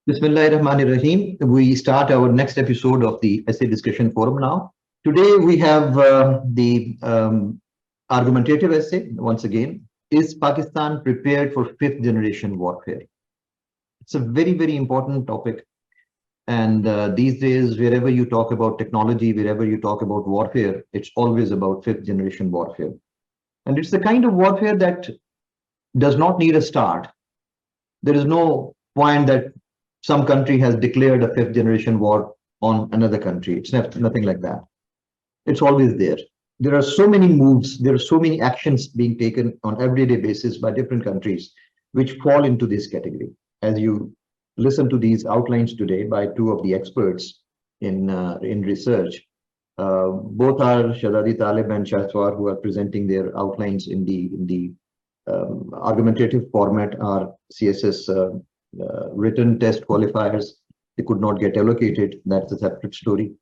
Bismillahirrahmanirrahim. We start our next episode of the Essay Discussion Forum now. Today we have the argumentative essay once again. Is Pakistan prepared for fifth generation warfare? It's a very, very important topic. And these days, wherever you talk about technology, wherever you talk about warfare, it's always about fifth generation warfare. And it's the kind of warfare that does not need a start. There is no point that some country has declared a fifth generation war on another country. It's nothing like that. It's always there. There are so many moves, there are so many actions being taken on everyday basis by different countries, which fall into this category. As you listen to these outlines today by two of the experts in research, both are Shadadi Talib and Shahswar, who are presenting their outlines in the argumentative format, are CSS written test qualifiers. They could not get allocated. That's a separate story.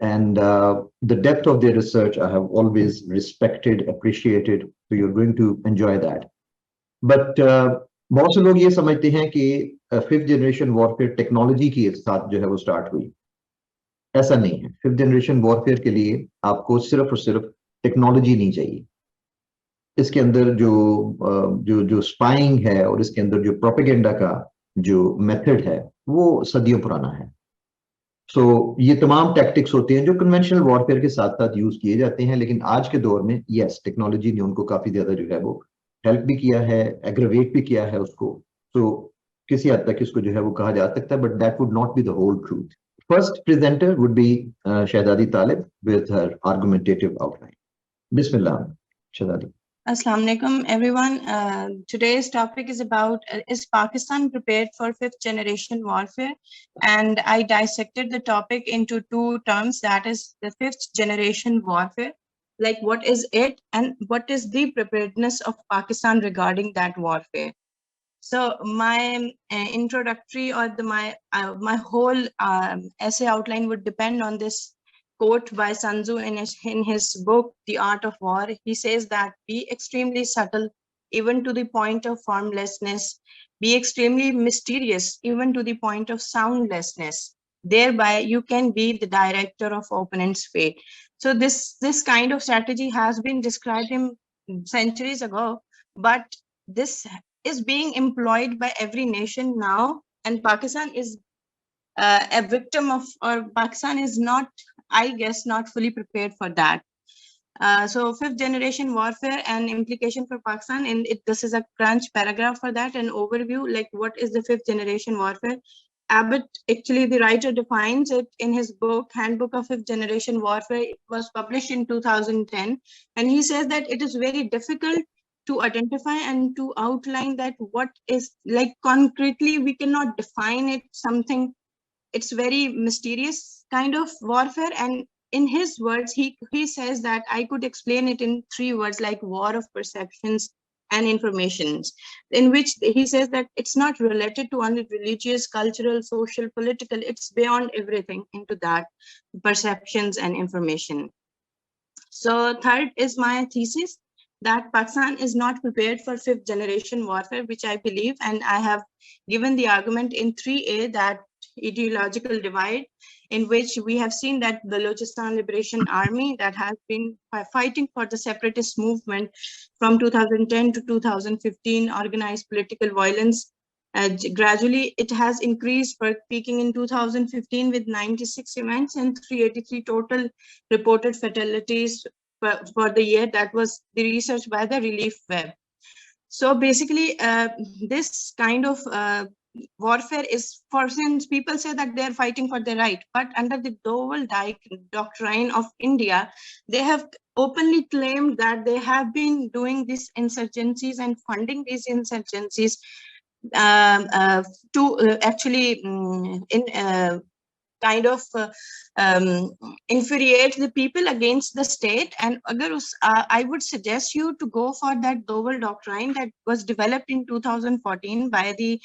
And the depth of their research I have always respected, appreciated. So you're going to enjoy that. But बहुत से लोग ये समझते हैं कि fifth generation warfare technology के साथ जो है वो स्टार्ट हुई. ऐसा नहीं है. फिफ्थ जनरेशन वॉरफेयर के लिए आपको सिर्फ और सिर्फ टेक्नोलॉजी नहीं चाहिए. इसके अंदर जो स्पाइंग है और इसके अंदर जो प्रोपेगेंडा का जो मेथड है वो सदियों पुराना है. सो ये तमाम टैक्टिक्स होते हैं जो कन्वेंशनल वॉरफेयर के साथ साथ यूज किए जाते हैं, लेकिन आज के दौर में यस टेक्नोलॉजी ने उनको काफी ज्यादा जो है वो हेल्प भी किया है, एग्रेवेट भी किया है उसको. सो किसी हद तक इसको जो है वो कहा जा सकता है, but that would not be the whole truth. First presenter would be Shahzadi Talib with her argumentative outline. बिस्मिल्लाह Shahzadi. Assalamu alaikum everyone. Today's topic is about is Pakistan prepared for fifth generation warfare, and I dissected the topic into two terms, that is the fifth generation warfare, like what is it and what is the preparedness of Pakistan regarding that warfare. So my introductory or my whole essay outline would depend on this quote by Sun Tzu in his book, The Art of War. He says that be extremely subtle, even to the point of formlessness. Be extremely mysterious, even to the point of soundlessness. Thereby, you can be the director of opponent's fate. So this kind of strategy has been described in centuries ago, but this is being employed by every nation now, and Pakistan is a victim of, or Pakistan is not, I guess, not fully prepared for that. So fifth generation warfare and implication for Pakistan, and this is a crunch paragraph for that, an overview, like what is the fifth generation warfare. Abbott, actually the writer, defines it in his book, Handbook of Fifth Generation Warfare. It was published in 2010, and he says that it is very difficult to identify and to outline that what is, like concretely, we cannot define it, something. It's very mysterious kind of warfare, and in his words, he says that I could explain it in three words, like war of perceptions and informations, in which he says that it's not related to only religious, cultural, social, political, it's beyond everything into that, perceptions and information. So third is my thesis, that Pakistan is not prepared for fifth generation warfare, which I believe, and I have given the argument in 3A, that ideological divide, in which we have seen that the Balochistan Liberation Army that has been fighting for the separatist movement from 2010 to 2015, organized political violence. Gradually, it has increased, peaking in 2015 with 96 events and 383 total reported fatalities for the year. That was the research by the Relief Web. So basically, this kind of warfare is, for since people say that they're fighting for their right, but under the Doval doctrine of India, they have openly claimed that they have been doing these insurgencies and funding these insurgencies to actually kind of infuriate the people against the state. And I would suggest you to go for that Doval doctrine that was developed in 2014 by the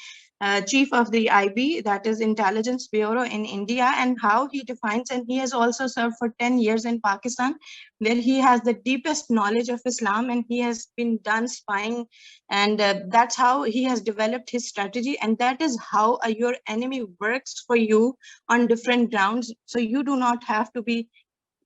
chief of the IB, that is Intelligence Bureau in India, and how he defines, and he has also served for 10 years in Pakistan, where he has the deepest knowledge of Islam, and he has been done spying, and that's how he has developed his strategy, and that is how your enemy works for you on different grounds. So you do not have to be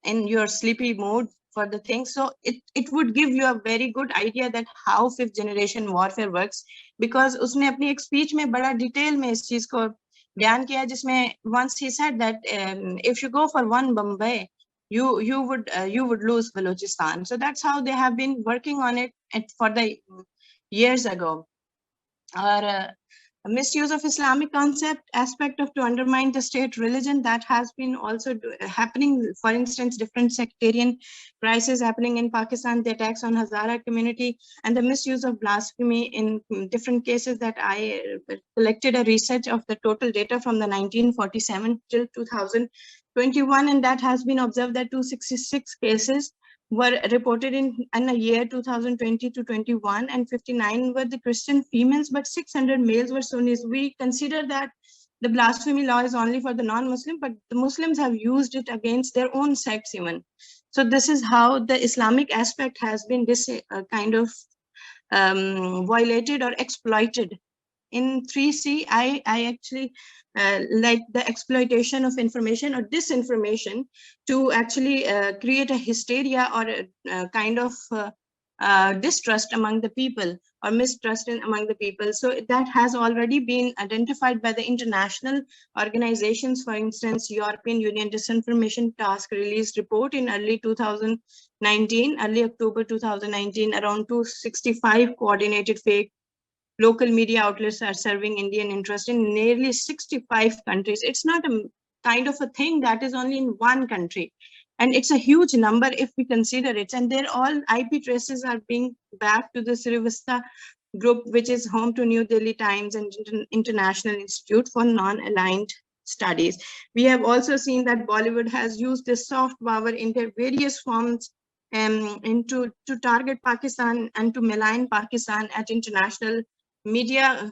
in your sleepy mode for the thing. So it would give you a very good idea that how fifth generation warfare works, because उसने अपनी एक speech में बड़ा detail में इस चीज को बयान किया, जिसमें once he said that if you go for one Bombay, you would lose Balochistan. So that's how they have been working on it for the years ago. Or misuse of Islamic concept aspect of to undermine the state religion, that has been also happening. For instance, different sectarian crises happening in Pakistan, the attacks on Hazara community, and the misuse of blasphemy in different cases. That I collected a research of the total data from the 1947 till 2021, and that has been observed that 266 cases were reported in a year 2020 to 21, and 59 were the Christian females, but 600 males were Sunnis. We consider that the blasphemy law is only for the non-Muslim, but the Muslims have used it against their own sects even. So this is how the Islamic aspect has been kind of violated or exploited. In 3C, I actually like the exploitation of information or disinformation to actually create a hysteria or a kind of distrust among the people or mistrust among the people. So that has already been identified by the international organizations. For instance, European Union Disinformation Task released report in early 2019, early October 2019, around 265 coordinated fake local media outlets are serving Indian interest in nearly 65 countries. It's not a kind of a thing that is only in one country. And it's a huge number if we consider it. And they're all IP traces are being back to the Srivastava group, which is home to New Delhi Times and International Institute for Non-Aligned Studies. We have also seen that Bollywood has used this soft power in their various forms to target Pakistan and to malign Pakistan at international media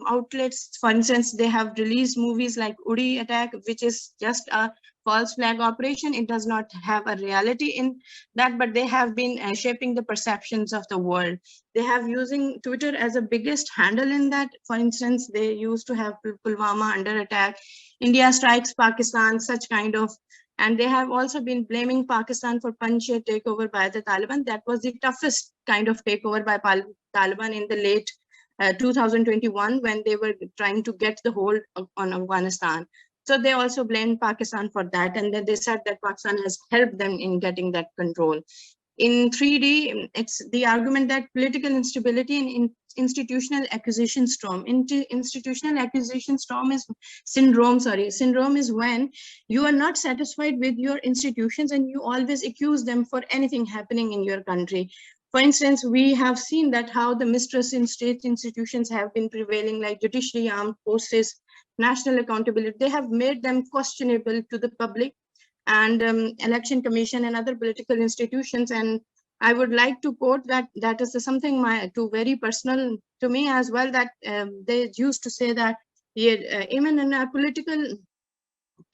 outlets. For instance, they have released movies like Uri Attack, which is just a false flag operation. It does not have a reality in that, but they have been shaping the perceptions of the world. They have using Twitter as a biggest handle in that. For instance, they used to have Pulwama under attack, India strikes Pakistan, such kind of. And they have also been blaming Pakistan for Panjshir takeover by the Taliban. That was the toughest kind of takeover by Taliban in the late 2021, when they were trying to get the hold on Afghanistan. So they also blamed Pakistan for that. And then they said that Pakistan has helped them in getting that control. In 3D, it's the argument that political instability and institutional acquisition storm. Institutional acquisition storm is syndrome. Syndrome is when you are not satisfied with your institutions and you always accuse them for anything happening in your country. For instance, we have seen that how the mistrust in state institutions have been prevailing, like judiciary, armed forces, national accountability. They have made them questionable to the public, and election commission and other political institutions. And I would like to quote that is something very personal to me as well, that they used to say that even in our political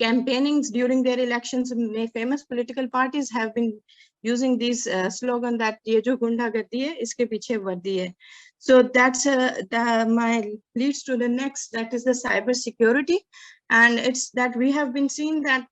campaignings during their elections, famous political parties have been using these slogan that ye jo gundagardi hai iske piche vardi hai. So that's my leads to the next, that is the cyber security. And it's that we have been seeing that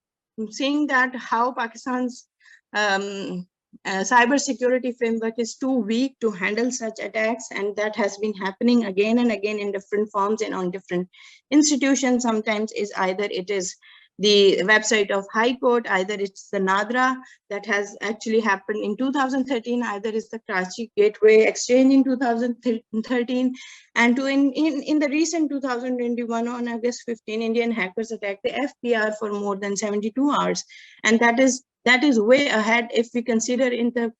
how Pakistan's cyber security framework is too weak to handle such attacks, and that has been happening again and again in different forms and on different institutions. Sometimes is either it is the website of High Court, either it's the Nadra that has actually happened in 2013, either it's the Karachi Gateway Exchange in 2013, and in the recent 2021 on August 15, Indian hackers attacked the FPR for more than 72 hours. And that is way ahead if we consider in the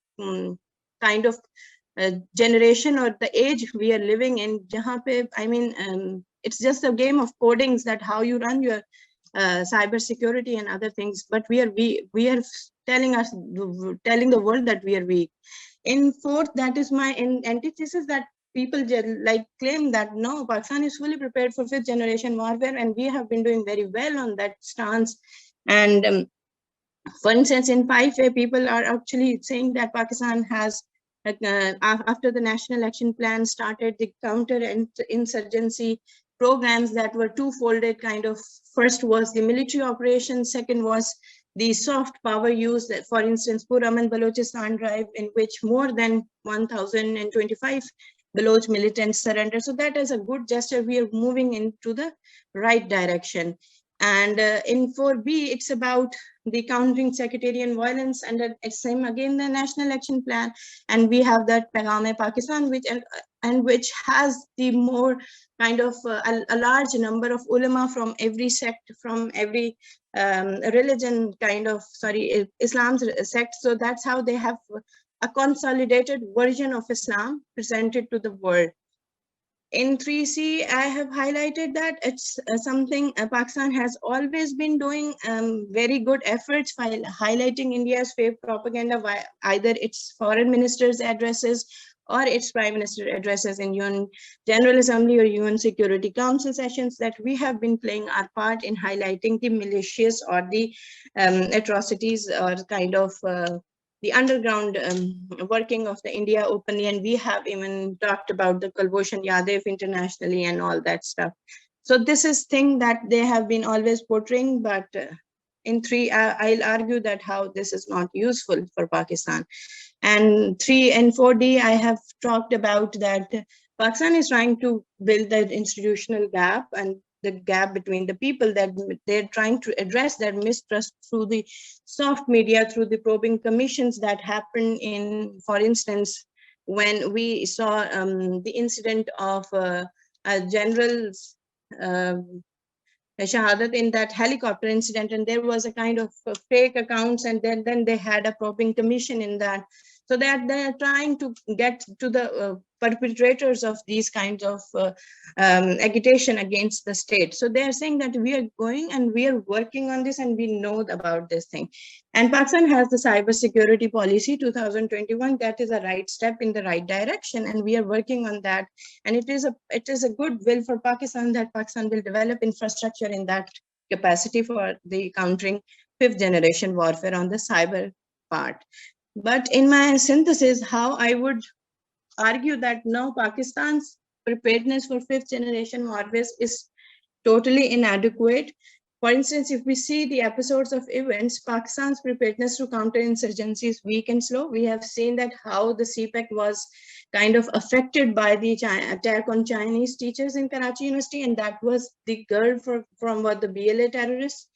kind of generation or the age we are living in, jahan pe, I mean, it's just a game of codings that how you run your cybersecurity and other things, but we are telling the world that we are weak. In fourth, that is my antithesis, that people like claim that no, Pakistan is fully prepared for fifth generation warfare, and we have been doing very well on that stance. And for instance, in 5A, people are actually saying that Pakistan has, after the National Action Plan started, the counter-insurgency programs that were two-folded kind of. First was the military operations, second was the soft power use. That, for instance, Puraman Balochistan drive, in which more than 1,025 Baloch militants surrendered. So that is a good gesture. We are moving into the right direction. And in 4B, it's about the countering sectarian violence, and it's same again the National Action Plan, and we have that Paigam-e-Pakistan, which has the more kind of a large number of ulama from every sect, from every religion, kind of, sorry, Islam's sect. So that's how they have a consolidated version of Islam presented to the world. In 3C, I have highlighted that it's something Pakistan has always been doing very good efforts while highlighting India's fake propaganda via either its foreign minister's addresses or its prime minister addresses in UN General Assembly or UN Security Council sessions, that we have been playing our part in highlighting the malicious or the atrocities or kind of the underground working of the India openly, and we have even talked about the Kulbhushan Yadav internationally and all that stuff. So this is thing that they have been always portraying, but in 3, I'll argue that how this is not useful for Pakistan. And 3 and 4D, I have talked about that Pakistan is trying to build that institutional gap, and the gap between the people, that they're trying to address their mistrust through the soft media, through the probing commissions that happen in, for instance, when we saw the incident of a general's shahadat in that helicopter incident, and there was a kind of fake accounts, and then they had a probing commission in that, so that they're trying to get to the perpetrators of these kinds of agitation against the state. So they're saying that we are going and we are working on this, and we know about this thing. And Pakistan has the cybersecurity policy 2021. That is a right step in the right direction, and we are working on that. And it is a good will for Pakistan that Pakistan will develop infrastructure in that capacity for the countering fifth generation warfare on the cyber part. But in my synthesis, how I would argue that now Pakistan's preparedness for fifth generation warfare is totally inadequate. For instance, if we see the episodes of events, Pakistan's preparedness to counter insurgency is weak and slow. We have seen that how the CPEC was kind of affected by the attack on Chinese teachers in Karachi University, and that was the girl from what the BLA terrorists.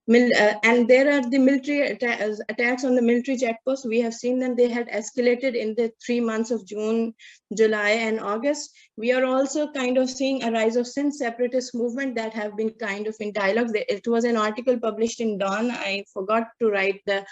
And there are the military attacks on the military checkposts. We have seen them, they had escalated in the 3 months of June, July, and August. We are also kind of seeing a rise of Sindh separatist movement that have been kind of in dialogue. It was an article published in Dawn. I forgot to write the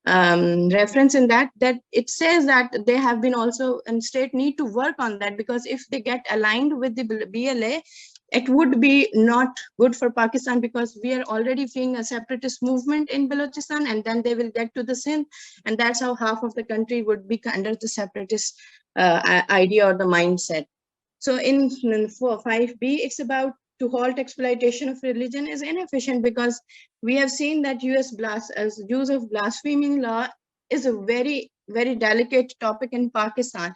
reference in that it says that they have been also, and state need to work on that, because if they get aligned with the BLA, it would be not good for Pakistan, because we are already seeing a separatist movement in Balochistan, and then they will get to the Sindh, and that's how half of the country would be under the separatist idea or the mindset. So in 5B, it's about to halt exploitation of religion is inefficient, because we have seen that use of blaspheming law is a very, very delicate topic in Pakistan.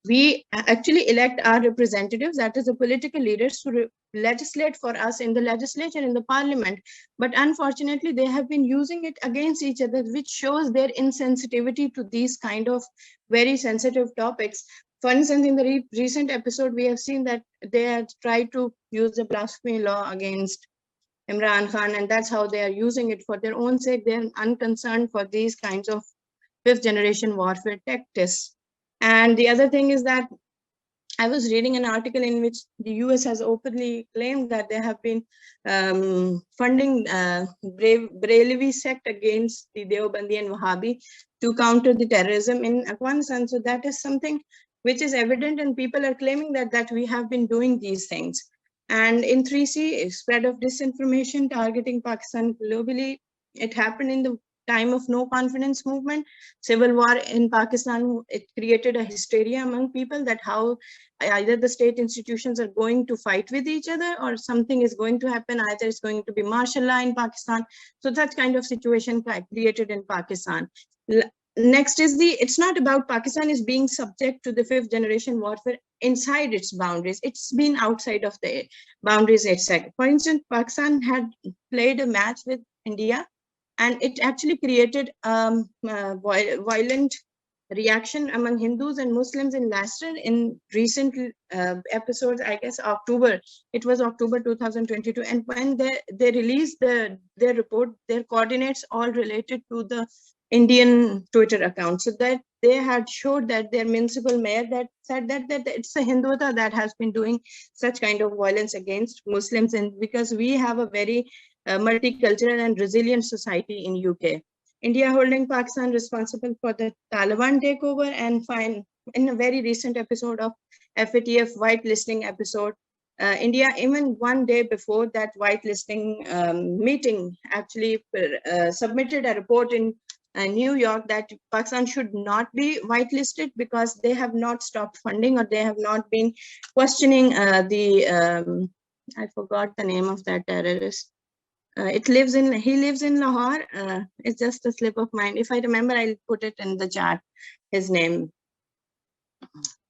We actually elect our representatives, that is the political leaders, to legislate for us in the legislature, in the parliament. But unfortunately, they have been using it against each other, which shows their insensitivity to these kind of very sensitive topics. For instance, in the recent episode, we have seen that they had tried to use the blasphemy law against Imran Khan, and that's how they are using it for their own sake. They're unconcerned for these kinds of fifth generation warfare tactics. And the other thing is that I was reading an article in which the US has openly claimed that they have been funding Brahlevi sect against the Deobandi and Wahhabi to counter the terrorism in Afghanistan. So that is something which is evident, and people are claiming that we have been doing these things. And in 3C, spread of disinformation targeting Pakistan globally. It happened in the time of no confidence movement, civil war in Pakistan. It created a hysteria among people that how either the state institutions are going to fight with each other or something is going to happen. Either it's going to be martial law in Pakistan. So that kind of situation created in Pakistan. Next is it's not about Pakistan is being subject to the 5th generation warfare inside its boundaries. It's been outside of the boundaries itself. For instance, Pakistan had played a match with India, and it actually created violent reaction among Hindus and Muslims in Leicester in recent episodes. I guess October, it was October 2022, and when they released their report, their coordinates all related to the Indian Twitter account, so that they had showed that their municipal mayor that said that it's a Hindutva that has been doing such kind of violence against Muslims, and because we have a very multicultural and resilient society in UK. India holding Pakistan responsible for the Taliban takeover, and in a very recent episode of FATF whitelisting episode, India, even one day before that whitelisting meeting, actually submitted a report in New York that Pakistan should not be whitelisted because they have not stopped funding or they have not been questioning I forgot the name of that terrorist. He lives in Lahore. It's just a slip of mind. If I remember, I'll put it in the chat, his name.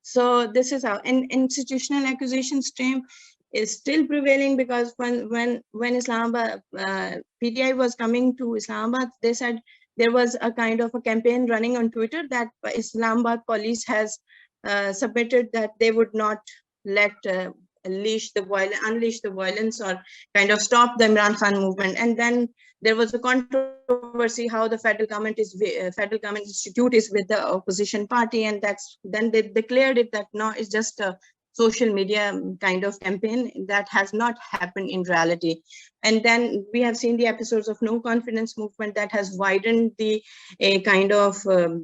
So this is how an institutional accusation stream is still prevailing, because when Islamabad PTI was coming to Islamabad, they said there was a kind of a campaign running on Twitter that Islamabad police has submitted that they would not let unleash the violence or kind of stop the Imran Khan movement. And then there was a controversy how the federal government institute is with the opposition party, and then they declared it that no, it's just a social media kind of campaign that has not happened in reality. And then we have seen the episodes of no confidence movement that has widened the kind of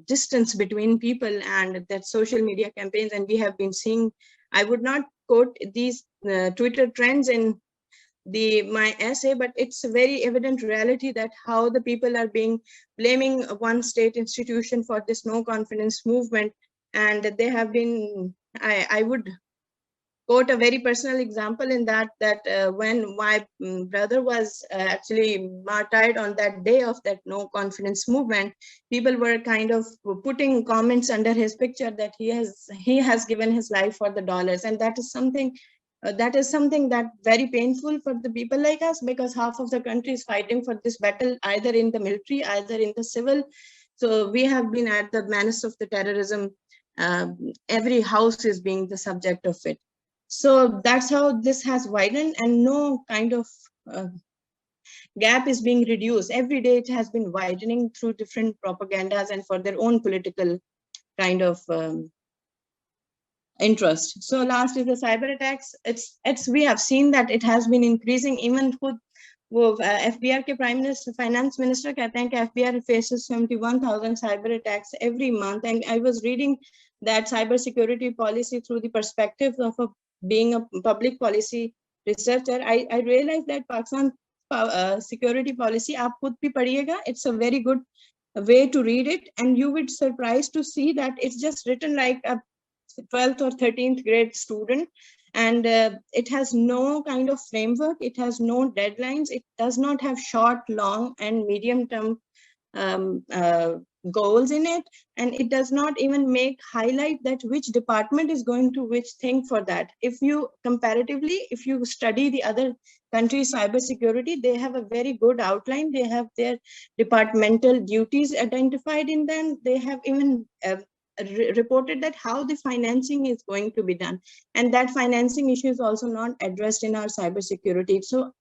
distance between people and that social media campaigns. And we have been seeing, I would not quote these Twitter trends in my essay, but it's a very evident reality that how the people are blaming one state institution for this no confidence movement. And they have been, I would quote a very personal example in that when my brother was actually martyred on that day of that no confidence movement, people were kind of putting comments under his picture that he has given his life for the dollars. And that is something that very painful for the people like us, because half of the country is fighting for this battle, either in the military, either in the civil. So we have been at the menace of the terrorism. Every house is being the subject of it. So that's how this has widened, and no kind of gap is being reduced. Every day it has been widening through different propagandas and for their own political kind of interest. So last is the cyber attacks. We have seen that it has been increasing. Even वो FBR के Prime Minister, Finance Minister कहते हैं कि FBR faces 71,000 cyber attacks every month. And I was reading that cyber security policy through the perspective of being a public policy researcher. I realized that Pakistan security policy, आप खुद भी पढ़िएगा, it's a very good way to read it, and you would surprised to see that it's just written like a 12th or 13th grade student. And it has no kind of framework, it has no deadlines, it does not have short, long, and medium term goals in it, and it does not even highlight that which department is going to which thing for that. If you comparatively, if you study the other countries' cybersecurity, they have a very good outline, they have their departmental duties identified in them, they have even reported that how the financing is going to be done, and that financing issue is also not addressed in our cybersecurity. So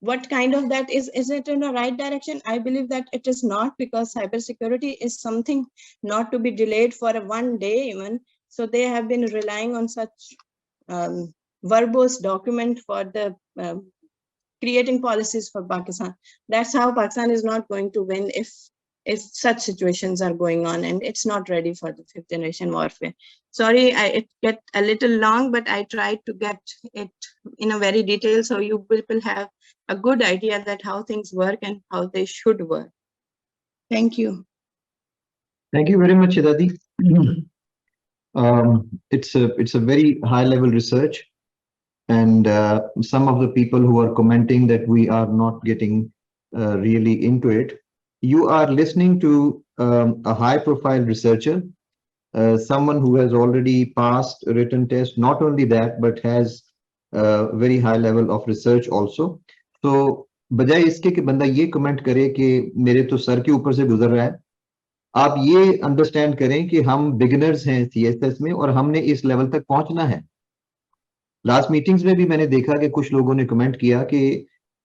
what kind of that is it in the right direction? I believe that it is not, because cybersecurity is something not to be delayed for one day even. So they have been relying on such verbose document for the creating policies for Pakistan. That's how Pakistan is not going to win. if such situations are going on, and it's not ready for the 5th generation warfare. Sorry, it get a little long, but I tried to get it in a very detail so you people have a good idea that how things work and how they should work. Thank you. Thank you very much, Shidadi. It's a very high level research, and some of the people who are commenting that we are not getting really into it. You are listening to a high profile researcher, someone who has already passed a written test, not only that, but has a very high level of research also. So बजाय इसके कि बंदा ये comment करे कि मेरे तो sir के ऊपर से गुजर रहा है, आप ये अंडरस्टैंड करें कि हम बिगिनर्स हैं CSS में और हमने इस लेवल तक पहुंचना है। लास्ट मीटिंग्स में भी मैंने देखा कि कुछ लोगों ने कमेंट किया कि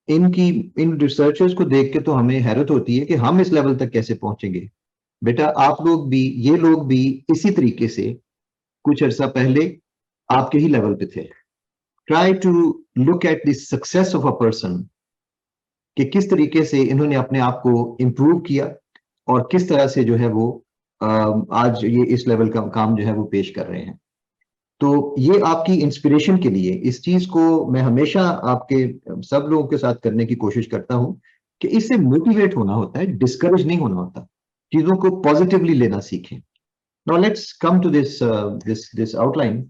इन रिसर्चर्स को देख के तो हमें हैरत होती है कि हम इस लेवल तक कैसे पहुंचेंगे। बेटा आप लोग भी, ये लोग भी इसी तरीके से कुछ अर्सा पहले आपके ही लेवल पे थे। Try to look at the success of a person, कि किस तरीके से इन्होंने अपने आप को इम्प्रूव किया और किस तरह से जो है वो आज ये इस लेवल का काम जो है वो पेश कर रहे हैं। तो ये आपकी इंस्पिरेशन के लिए, इस चीज को मैं हमेशा आपके सब लोगों के साथ करने की कोशिश करता हूं कि इससे मोटिवेट होना होता है, डिस्करेज नहीं होना होता। चीजों को पॉजिटिवली लेना सीखें। Now let's come to this outline.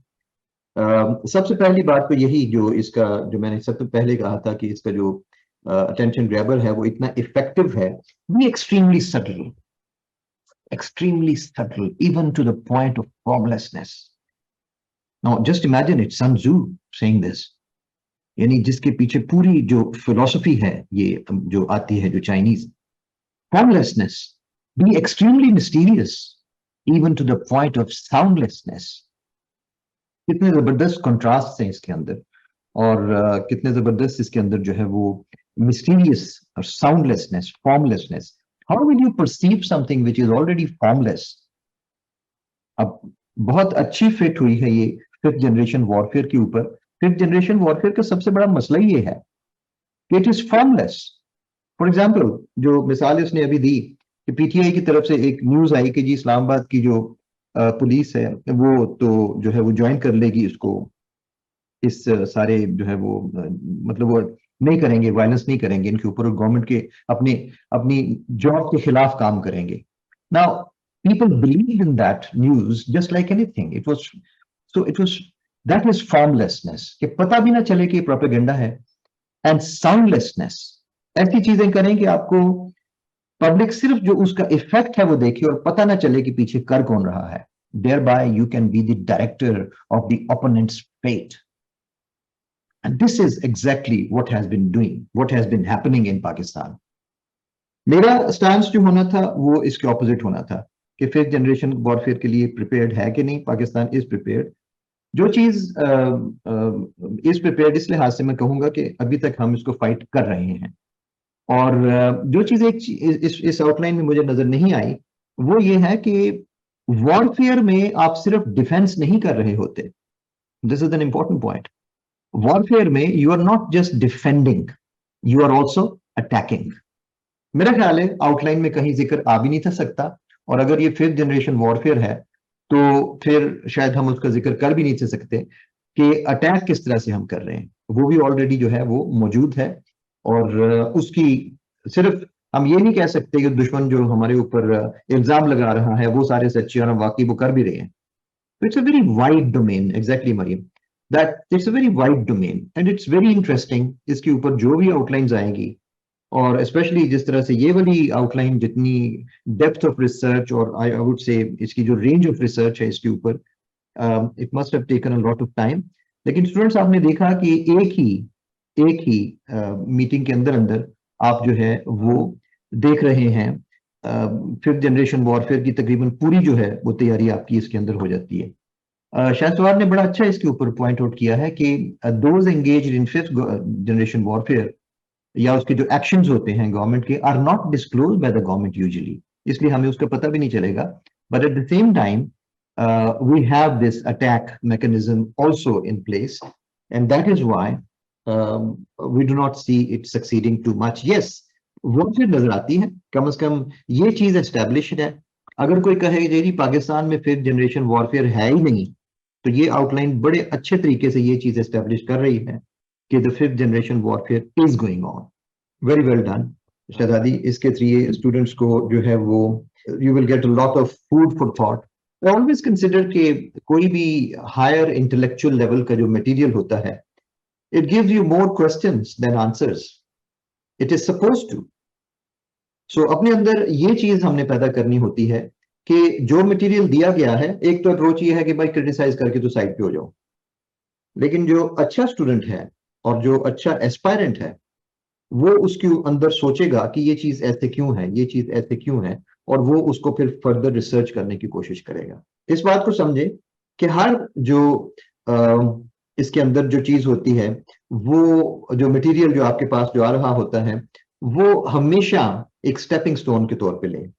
सबसे पहली बात तो यही, जो इसका जो मैंने सबसे पहले कहा था कि इसका जो अटेंशन ग्रैबर है वो इतना इफेक्टिव है, be extremely subtle even to the point of formlessness. Now, just imagine it, Sun Tzu saying this. यानी जिसके पीछे पूरी जो फिलोसफी है, ये जो आती है जो Chinese, formlessness, be extremely mysterious, even to the point of soundlessness. कितने जबरदस्त कंट्रास्ट हैं इसके अंदर, और कितने जबरदस्त इसके अंदर जो है वो mysterious और soundlessness, formlessness. How will you perceive something which is already formless? अब बहुत अच्छी फिट हुई है ये 5th जनरेशन वॉरफेयर के ऊपर। 5th जनरेशन वॉरफेयर का सबसे बड़ा मसला ये है कि it is formless. For example, जो मिसाल इसने अभी दी कि PTI की तरफ से एक न्यूज आई कि जी इस्लामाबाद की जो पुलिस है वो तो जो है वो ज्वाइन कर लेगी इसको, इस सारे जो है वो मतलब वो नहीं करेंगे, वायलेंस नहीं करेंगे इनके ऊपर, और गवर्नमेंट के अपनी जॉब के खिलाफ काम करेंगे। Now people believed in that news just like anything. That is formlessness, कि पता भी ना चले कि प्रोपेगेंडा है। एंड साउंडलेसनेस, ऐसी चीजें करें कि आपको पब्लिक सिर्फ जो उसका इफेक्ट है वो देखे और पता ना चले कि पीछे कर कौन रहा है। Thereby you can be the director of the opponent's fate. And this is exactly what has been happening in Pakistan. मेरा स्टैंस जो होना था वो इसके ऑपोजिट होना था कि 5th जनरेशन वॉरफेयर के लिए प्रिपेयर्ड है कि नहीं। Pakistan is prepared. जो चीज इज प्रिपेयर्ड इस लिहाज से मैं कहूंगा कि अभी तक हम इसको फाइट कर रहे हैं, और जो चीज इस आउटलाइन में मुझे नजर नहीं आई वो ये है कि वॉरफेयर में आप सिर्फ डिफेंस नहीं कर रहे होते। This is an important point. Warfare में you are not just defending, you are also attacking. मेरा ख्याल है आउटलाइन में कहीं जिक्र आ भी नहीं था सकता, और अगर ये 5th जनरेशन वॉरफेयर है तो फिर शायद हम उसका जिक्र कर भी नहीं सकते कि अटैक किस तरह से हम कर रहे हैं। वो भी ऑलरेडी जो है वो मौजूद है, और उसकी सिर्फ हम ये नहीं कह सकते कि दुश्मन जो हमारे ऊपर इल्जाम लगा रहा है वो सारे सच्चे और हम वाकई वो कर भी रहे हैं। तो it's a very wide domain, exactly Mariam, that it's a very wide domain and it's very interesting. इसके ऊपर जो भी आउटलाइंस आएंगी, और स्पेशली जिस तरह से ये वाली आउटलाइन जितनी डेप्थ ऑफ रिसर्च और आई वुड से इसकी जो रेंज ऑफ रिसर्च है इसके ऊपर, it must have taken a lot of time. लेकिन स्टूडेंट्स आपने देखा कि एक ही मीटिंग के अंदर आप जो है वो देख रहे हैं 5th जनरेशन वॉरफेयर की तकरीबन पूरी जो है वो तैयारी आपकी इसके अंदर हो जाती है। शाहसवार ने बड़ा अच्छा इसके ऊपर पॉइंट आउट किया है कि those engaged in 5th generation warfare या उसके जो एक्शंस होते हैं गवर्नमेंट के are not disclose by the government usually, इसलिए हमें उसका पता भी नहीं चलेगा। But at the same time we have this attack mechanism also in place, and that is why we do not see it succeeding too much. Yes, warfare नजर आती है, कम से कम ये चीज एस्टेब्लिश्ड है। अगर कोई कहे जी पाकिस्तान में फिफ्थ जनरेशन वॉरफेयर है ही नहीं, तो ये आउटलाइन बड़े अच्छे तरीके से ये चीज एस्टेब्लिश कर रही है कि the fifth generation warfare is going on. Very well done शहजादी, इसके थ्रू स्टूडेंट्स को जो है वो you will get a lot of food for thought. Always consider कि कोई भी हायर इंटेलेक्चुअल लेवल का जो मटेरियल होता है, it gives you more questions than answers, it is suppose to. So अपने अंदर ये चीज हमने पैदा करनी होती है कि जो मटेरियल दिया गया है, एक तो अप्रोच ये है कि भाई क्रिटिसाइज करके तो साइड पे हो जाओ, लेकिन जो अच्छा स्टूडेंट है और जो अच्छा एस्पायरेंट है, वो उसके अंदर सोचेगा कि ये चीज ऐसे क्यों है, ये चीज ऐसे क्यों है, और वो उसको फिर फर्दर रिसर्च करने की कोशिश करेगा। इस बात को समझे कि हर जो इसके अंदर जो चीज होती है, वो जो मटेरियल जो आपके पास जो आ रहा होता है, वो हमेशा एक स्टेपिंग स्टोन के तौर पे लें।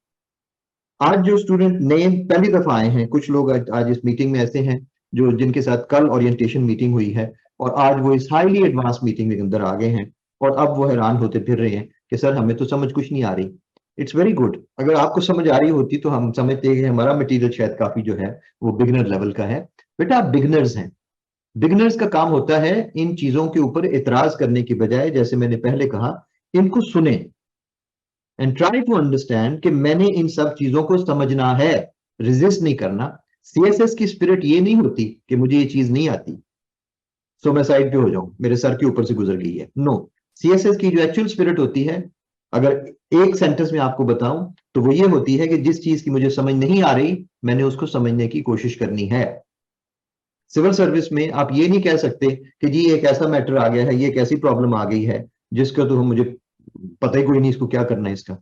आज जो स्टूडेंट नए पहली दफा आए हैं, कुछ लोग आज इस मीटिंग में ऐसे हैं जो जिनके साथ कल ओरिएंटेशन मीटिंग हुई है और आज वो इस हाईली एडवांस मीटिंग के अंदर आ गए हैं, और अब वो हैरान होते फिर रहे हैं कि सर हमें तो समझ कुछ नहीं आ रही। इट्स वेरी गुड, अगर आपको समझ आ रही होती तो हम समझते हैं कि हमारा मटेरियल शायद काफी जो है वो बिगनर लेवल का है। बेटा आप बिगनर्स हैं, बिगनर्स का काम होता है इन चीजों के ऊपर इतराज करने की बजाय, जैसे मैंने पहले कहा, इनको सुने एंड ट्राई टू अंडरस्टैंड कि मैंने इन सब चीजों को समझना है, रिजिस्ट नहीं करना। सीएसएस की स्पिरिट ये नहीं होती कि मुझे ये चीज नहीं आती सो मैं साइड पे हो जाऊं, मेरे सर के ऊपर से गुजर गई है। नो, सीएसएस की जो एक्चुअल स्पिरिट होती है, अगर एक सेंटेंस में आपको बताऊं, तो वो ये होती है कि जिस चीज की मुझे समझ नहीं आ रही, मैंने उसको समझने की कोशिश करनी है। सिविल सर्विस में आप ये नहीं कह सकते कि जी एक ऐसा मैटर आ गया है, ये एक ऐसी प्रॉब्लम आ गई है जिसका तो मुझे पता ही कोई नहीं, इसको क्या करना है इसका।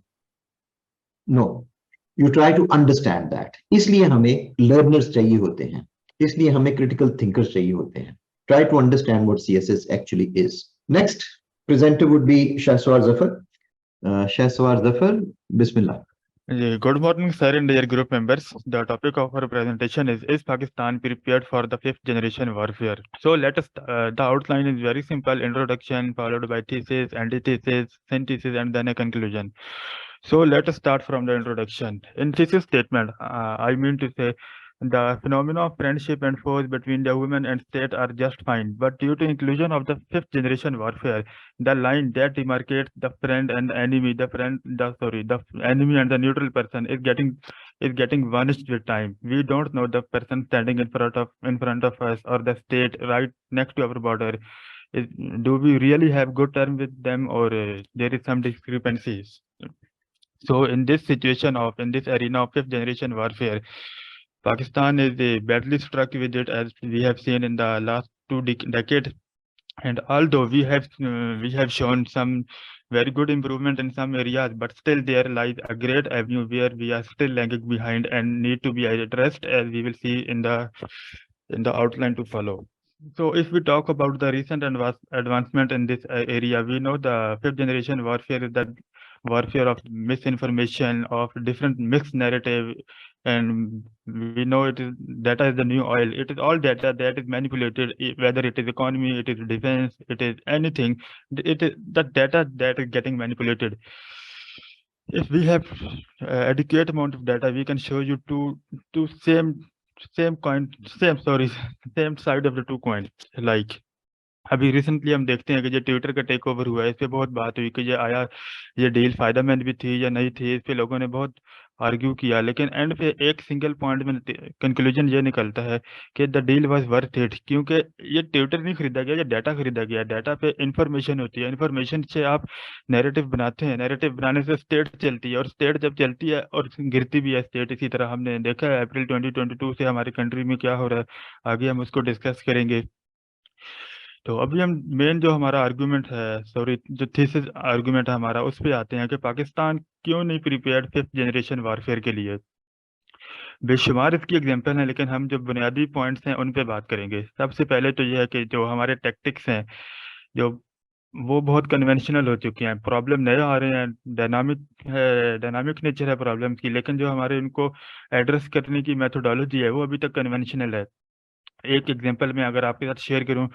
No, you try to understand that. इसलिए हमें लर्नर्स चाहिए होते हैं, इसलिए हमें क्रिटिकल थिंकर्स चाहिए होते हैं। Try to understand what CSS actually is. Next presenter would be Shahsawar Zafar. Shahsawar Zafar, बिस्मिल्लाह। Good morning, sir, and dear group members. The topic of our presentation is Pakistan prepared for the fifth generation warfare? So let us, the outline is very simple: introduction followed by thesis, antithesis, synthesis, and then a conclusion. So let us start from the introduction. In thesis statement, I mean to say, the phenomena of friendship and force between the women and state are just fine, but due to inclusion of the fifth generation warfare, the line that demarcates the friend and enemy, the enemy and the neutral person is getting vanished with time. We don't know the person standing in front of us or the state right next to our border. Do we really have good terms with them, or there is some discrepancies? So in this in this arena of fifth generation warfare, Pakistan is badly struck with it, as we have seen in the last two decades. And although we have shown some very good improvement in some areas, but still there lies a great avenue where we are still lagging behind and need to be addressed, as we will see in the outline to follow. So if we talk about the recent advancement in this area, we know the fifth generation warfare is the warfare of misinformation, of different mixed narrative, and we know it is data is the new oil. It is all data that is manipulated, whether it is economy, it is defense, it is anything. It is the data that is getting manipulated. If we have adequate amount of data, we can show you two same same side of the two coins. Like अभी recently हम देखते हैं कि जो Twitter का take over हुआ है, इस पे बहुत बात हुई कि ये डील फायदेमंद भी थी या नहीं थी। इस पे लोगों ने बहुत आर्ग्यू किया, लेकिन एंड पे एक सिंगल पॉइंट में कंक्लूजन ये निकलता है कि the deal was worth it, क्योंकि ये ट्विटर नहीं खरीदा गया, ये डाटा खरीदा गया। डाटा पे इंफॉर्मेशन होती है, इंफॉर्मेशन से आप नैरेटिव बनाते हैं, नैरेटिव बनाने से स्टेट चलती है, और स्टेट जब चलती है और गिरती भी है स्टेट। इसी तरह हमने देखा है अप्रैल 2022 से हमारी कंट्री में क्या हो रहा है, आगे हम उसको डिस्कस करेंगे। तो अभी हम मेन जो हमारा आर्गुमेंट है, जो थीसिस आर्गुमेंट है हमारा, उस पे आते हैं कि पाकिस्तान क्यों नहीं प्रिपेयर्ड फिफ्थ जनरेशन वारफेयर के लिए। बेशुमार इसकी एग्जांपल हैं, लेकिन हम जो बुनियादी पॉइंट्स हैं उन पे बात करेंगे। सबसे पहले तो ये है कि जो हमारे टैक्टिक्स हैं, जो वो बहुत कन्वेंशनल हो चुके हैं। प्रॉब्लम नए आ रहे हैं, डायनामिक नेचर है प्रॉब्लम की, लेकिन जो हमारे इनको एड्रेस करने की मेथोडोलॉजी है वो अभी तक कन्वेंशनल है। एक एग्जांपल में अगर आपके साथ शेयर करूं,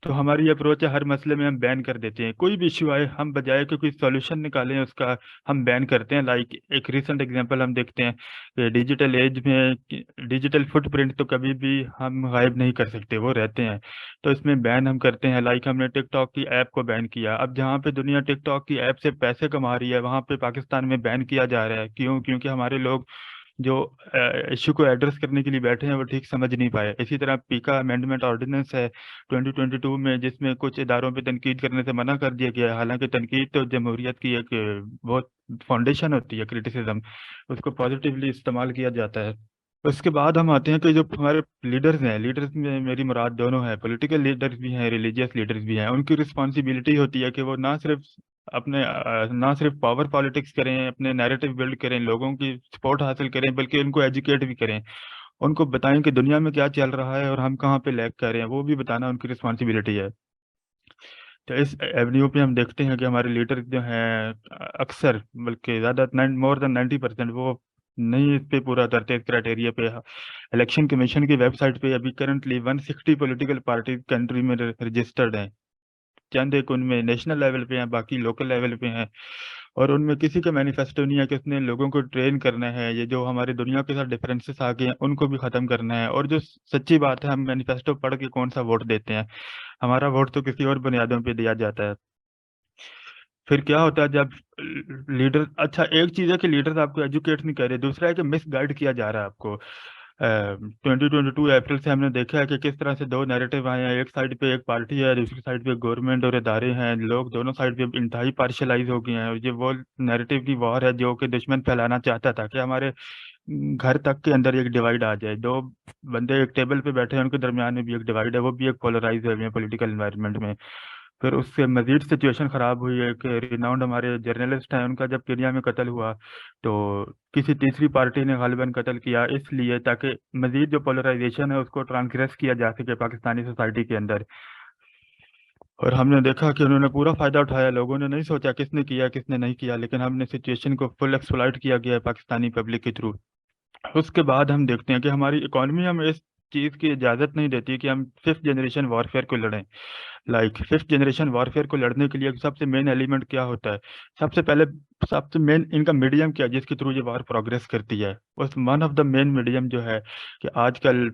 तो हमारी अप्रोच है हर मसले में हम बैन कर देते हैं। कोई भी इशू आए हम बजाय कि कोई सॉल्यूशन निकालें उसका हम बैन करते हैं। लाइक एक रिसेंट एग्जांपल हम देखते हैं कि डिजिटल एज में डिजिटल फुटप्रिंट तो कभी भी हम गायब नहीं कर सकते, वो रहते हैं। तो इसमें बैन हम करते हैं। लाइक हमने टिकटॉक की ऐप को बैन किया। अब जहाँ पे दुनिया टिकटॉक की ऐप से पैसे कमा रही है वहाँ पे पाकिस्तान में बैन किया जा रहा है। क्यों? क्योंकि हमारे लोग जो इशू को एड्रेस करने के लिए बैठे हैं वो ठीक समझ नहीं पाए। इसी तरह पीका अमेंडमेंट ऑर्डिनेंस है 2022 में, जिसमें कुछ इदारों पे तनकीद करने से मना कर दिया गया है। हालांकि तनकीद तो जमहूरियत की एक बहुत फाउंडेशन होती है, क्रिटिसिज्म, उसको पॉजिटिवली इस्तेमाल किया जाता है। उसके बाद हम आते हैं कि जो हमारे लीडर्स हैं, लीडर्स में मेरी मुराद दोनों है, पॉलिटिकल लीडर्स भी हैं, रिलीजियस लीडर्स भी हैं। उनकी रिस्पॉन्सिबिलिटी होती है कि वो ना सिर्फ पावर पॉलिटिक्स करें, अपने नैरेटिव बिल्ड करें, लोगों की सपोर्ट हासिल करें, बल्कि उनको एजुकेट भी करें, उनको बताएं कि दुनिया में क्या चल रहा है और हम कहाँ पे लैग कर रहे हैं, वो भी बताना उनकी रिस्पॉन्सिबिलिटी है। तो इस एवेन्यू पे हम देखते हैं कि हमारे लीडर जो हैं अक्सर, बल्कि ज़्यादा मोर देन 90% वो नहीं इस पे पूरा उतरते इस क्राइटेरिया पे। इलेक्शन कमीशन की वेबसाइट पे अभी करंटली 160 पॉलिटिकल पार्टी कंट्री में रजिस्टर्ड हैं। चंद एक उनमें नेशनल लेवल पे हैं, बाकी लोकल लेवल पे हैं। और उनमें किसी का मैनिफेस्टो नहीं है कि उसने लोगों को ट्रेन करना है, ये जो हमारी दुनिया के साथ डिफरेंसेस आ गए हैं उनको भी ख़त्म करना है। और जो सच्ची बात है, हम मैनिफेस्टो पढ़ के कौन सा वोट देते हैं? हमारा वोट तो किसी और बुनियादों पे दिया जाता है। फिर क्या होता है जब लीडर, अच्छा एक चीज़ है कि लीडर आपको एजुकेट नहीं कर रहे, दूसरा है कि मिस गाइड किया जा रहा है आपको। 2022 अप्रैल से हमने देखा है कि किस तरह से दो नैरेटिव आए हैं। एक साइड पे एक पार्टी है, दूसरी साइड पे गवर्नमेंट और इदारे हैं। लोग दोनों साइड पे इंतहाई पार्शलाइज हो गए हैं। और ये वो नैरेटिव की वॉर है जो कि दुश्मन फैलाना चाहता था कि हमारे घर तक के अंदर एक डिवाइड आ जाए। दो बंदे एक टेबल पे बैठे हैं, उनके दरमियान में भी एक डिवाइड है, वो भी एक पोलराइज है पॉलिटिकल एनवायरनमेंट में। फिर उससे मजीद सिचुएशन ख़राब हुई है कि रिनाउंड हमारे जर्नलिस्ट हैं, उनका जब केन्या में कत्ल हुआ तो किसी तीसरी पार्टी ने गालिबन कत्ल किया, इसलिए ताकि मजीद जो पोलराइजेशन है उसको ट्रांसग्रेस किया जा सके पाकिस्तानी सोसाइटी के अंदर। और हमने देखा कि उन्होंने पूरा फ़ायदा उठाया। लोगों ने नहीं सोचा किसने किया किसने नहीं किया, लेकिन हमने सिचुएशन को फुल एक्सप्लॉइट किया गया है पाकिस्तानी पब्लिक के थ्रू। उसके बाद हम देखते हैं कि हमारी इकॉनमी हमें इस चीज़ की इजाज़त नहीं देती कि हम फिफ्थ जनरेशन वॉरफेयर को लड़ें। लाइक फिफ्थ जनरेशन वॉरफेयर को लड़ने के लिए सबसे मेन एलिमेंट क्या होता है? सबसे पहले सबसे मेन इनका मीडियम क्या है जिसके थ्रू ये वॉर प्रोग्रेस करती है? उस one of the main medium जो है कि आजकल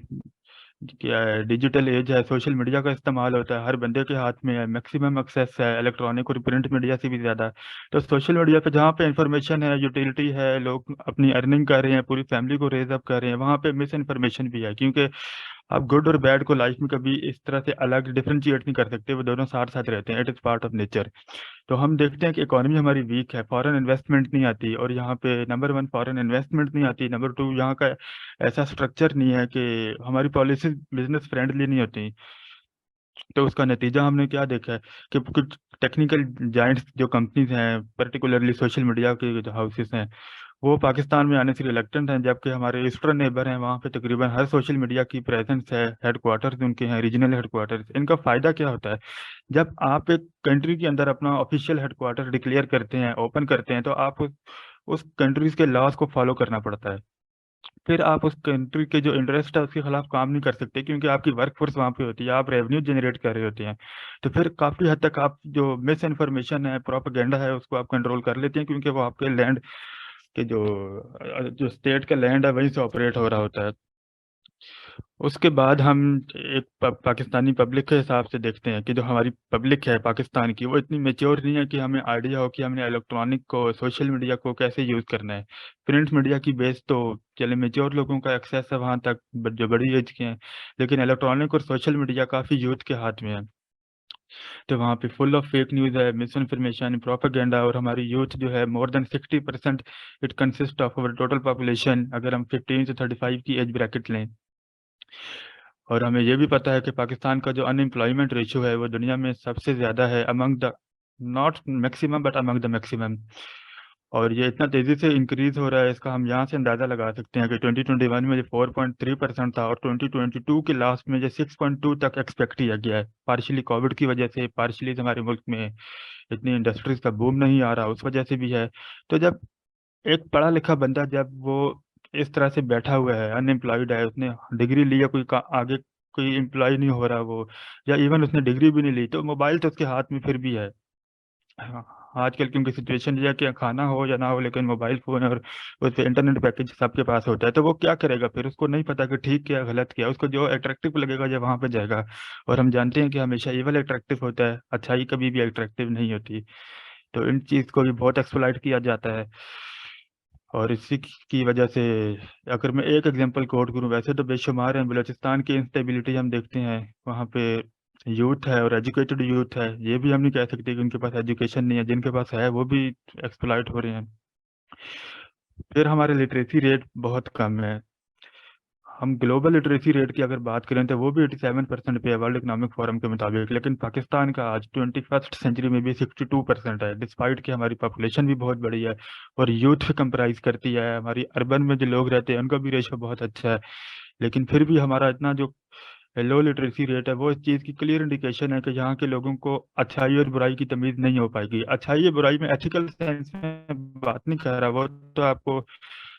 क्या है, डिजिटल एज है, सोशल मीडिया का इस्तेमाल होता है, हर बंदे के हाथ में है, मैक्सिमम एक्सेस है इलेक्ट्रॉनिक और प्रिंट मीडिया से भी ज़्यादा। तो सोशल मीडिया पे जहाँ पे इंफॉर्मेशन है, यूटिलिटी है, लोग अपनी अर्निंग कर रहे हैं, पूरी फैमिली को रेज अप कर रहे हैं, वहाँ पे मिस इन्फॉर्मेशन भी है। क्योंकि आप गुड और बैड को लाइफ में कभी इस तरह से अलग डिफरेंशिएट नहीं कर सकते, वो दोनों साथ साथ रहते हैं, it is part of nature. तो हम देखते हैं कि इकोनॉमी हमारी वीक है, फॉरेन इन्वेस्टमेंट नहीं आती, और यहाँ पे नंबर 1 फॉरेन इन्वेस्टमेंट नहीं आती, नंबर 2 यहाँ का ऐसा स्ट्रक्चर नहीं है कि हमारी पॉलिसी बिजनेस फ्रेंडली नहीं होती। तो उसका नतीजा हमने क्या देखा है कि कुछ टेक्निकल जाइंट्स जो कंपनीज हैं, पर्टिकुलरली सोशल मीडिया के जो हाउसेस हैं, वो पाकिस्तान में आने से रिलक्टेंट हैं, जबकि हमारे ईस्टर्न नेबर हैं वहाँ पे तकरीबन हर सोशल मीडिया की प्रेजेंस है, हेडक्वार्टर्स उनके हैं, रीजनल हेडक्वार्टर्स। इनका फ़ायदा क्या होता है? जब आप एक कंट्री के अंदर अपना ऑफिशियल हेडक्वार्टर डिक्लेयर करते हैं, ओपन करते हैं, तो आप उस कंट्रीज के लॉज को फॉलो करना पड़ता है। फिर आप उस कंट्री के जो इंटरेस्ट है उसके खिलाफ काम नहीं कर सकते, क्योंकि आपकी वर्कफोर्स वहाँ पे होती है, आप रेवेन्यू जनरेट कर रहे होते हैं। तो फिर काफ़ी हद तक आप जो मिस इन्फॉर्मेशन है, प्रोपेगेंडा है, उसको आप कंट्रोल कर लेते हैं, क्योंकि वो आपके लैंड कि जो स्टेट का लैंड है वहीं से ऑपरेट हो रहा होता है। उसके बाद हम एक पाकिस्तानी पब्लिक के हिसाब से देखते हैं कि जो हमारी पब्लिक है पाकिस्तान की, वो इतनी मेच्योर नहीं है कि हमें आइडिया हो कि हमने इलेक्ट्रॉनिक को, सोशल मीडिया को कैसे यूज़ करना है। प्रिंट मीडिया की बेस तो चले मेच्योर लोगों का एक्सेस है वहाँ तक, जो बड़ी एज के हैं, लेकिन इलेक्ट्रॉनिक और सोशल मीडिया काफ़ी यूथ के हाथ में है। तो वहाँ पे फुल ऑफ फेक न्यूज़ है, मिस इन्फॉर्मेशन, प्रोपेगेंडा। और हमारी यूथ जो है more than 60% it consist of our total population, अगर हम 15 से 35 की एज ब्रैकेट लें। और हमें ये भी पता है कि पाकिस्तान का जो अनएम्प्लॉयमेंट रेशियो है वो दुनिया में सबसे ज़्यादा है, among the not maximum but among the maximum. और ये इतना तेज़ी से इंक्रीज़ हो रहा है, इसका हम यहाँ से अंदाज़ा लगा सकते हैं कि 2021 में ये 4.3% था, और 2022 के लास्ट में ये 6.2 तक एक्सपेक्ट किया गया है। पार्शली कोविड की वजह से, पार्शली हमारे मुल्क में इतनी इंडस्ट्रीज़ का बूम नहीं आ रहा, उस वजह से भी है। तो जब एक पढ़ा लिखा बंदा जब वो इस तरह से बैठा हुआ है, अनएम्प्लॉयड है, उसने डिग्री ली है, कोई आगे कोई एम्प्लॉय नहीं हो रहा वो, या इवन उसने डिग्री भी नहीं ली, तो मोबाइल तो उसके हाथ में फिर भी है। हाँ, आजकल क्योंकि सिचुएशन ये है कि खाना हो या ना हो, लेकिन मोबाइल फोन और उस पे इंटरनेट पैकेज सबके पास होता है, तो वो क्या करेगा फिर? उसको नहीं पता कि ठीक क्या गलत क्या, उसको जो अट्रैक्टिव लगेगा जब वहां पे जाएगा। और हम जानते हैं कि हमेशा इवल अट्रैक्टिव होता है, अच्छाई कभी भी अट्रैक्टिव नहीं होती। तो इन चीज को भी बहुत एक्सप्लॉइट किया जाता है। और इसी की वजह से अगर मैं एक एग्जांपल कोट करूं, वैसे तो बेशुमार हैं बलूचिस्तान की इंस्टेबिलिटी हम देखते हैं वहाँ पे। यूथ है और एजुकेटेड यूथ है, ये भी हम नहीं कह सकते कि उनके पास एजुकेशन नहीं है, जिनके पास है वो भी एक्सप्लॉइट हो रहे हैं। फिर हमारे लिटरेसी रेट बहुत कम है। हम ग्लोबल लिटरेसी रेट की अगर बात करें तो वो भी 87% पे है वर्ल्ड इकोनॉमिक फोरम के मुताबिक, लेकिन पाकिस्तान का आज 21st सेंचुरी में भी 62% है, डिस्पाइट कि हमारी पॉपुलेशन भी बहुत बड़ी है और यूथ कंप्राइज करती है। हमारी अर्बन में जो लोग रहते हैं उनका भी रेशो बहुत अच्छा है, लेकिन फिर भी हमारा इतना जो लो लिटरेसी रेट है वो इस चीज़ की क्लियर इंडिकेशन है कि यहाँ के लोगों को अच्छाई और बुराई की तमीज़ नहीं हो पाएगी। अच्छाई या बुराई में एथिकल सेंस में बात नहीं कर रहा, वो तो आपको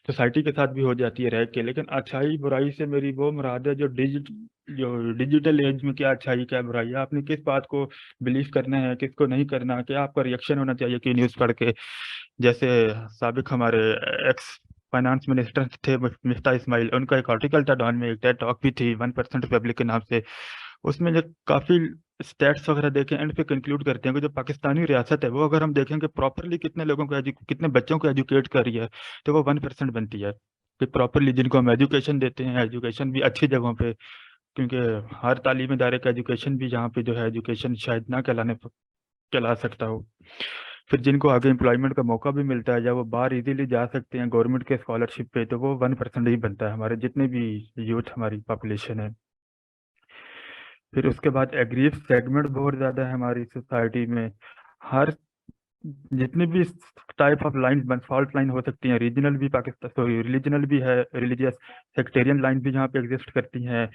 सोसाइटी के साथ भी हो जाती है रह के, लेकिन अच्छाई बुराई से मेरी वो मुराद है जो डिजिटल एज में क्या अच्छाई क्या बुराई है, आपने किस बात को बिलीव करना है, किसको नहीं करना, क्या आपका रिएक्शन होना चाहिए कि न्यूज़ पढ़ के। जैसे साबिक हमारे एक्स फाइनेंस मिनिस्टर थे मिफ्ता इस्माइल, उनका एक आर्टिकल था डॉन में, एक टेड टॉक भी थी 1% रिपब्लिक के नाम से। उसमें जो काफ़ी स्टैट्स वगैरह देखें एंड पे कंक्लूड करते हैं कि जो पाकिस्तानी रियासत है वो अगर हम देखें कि प्रॉपरली कितने लोगों को कितने बच्चों को एजुकेट कर रही है, तो वो 1% बनती है। कि प्रॉपरली जिनको हम एजुकेशन देते हैं, एजुकेशन भी अच्छी जगहों पे, क्योंकि हर तालीमी इदारे का एजुकेशन भी यहाँ पे जो है एजुकेशन शायद ना कहला सकता हो। फिर जिनको आगे एम्प्लॉयमेंट का मौका भी मिलता है या वो बाहर इजीली जा सकते हैं गवर्नमेंट के स्कॉलरशिप पे, तो वो 1% ही बनता है हमारे जितने भी यूथ हमारी पॉपुलेशन है। फिर उसके बाद एग्रीव सेगमेंट बहुत ज़्यादा है हमारी सोसाइटी में। हर जितनी भी type of line fault line हो सकती हैं, रीजनल भी पाकिस्तान सॉरी रिलीजनल भी है, रिलीजियस सेक्टेरियन लाइन भी यहाँ पे एग्जिस्ट करती हैं,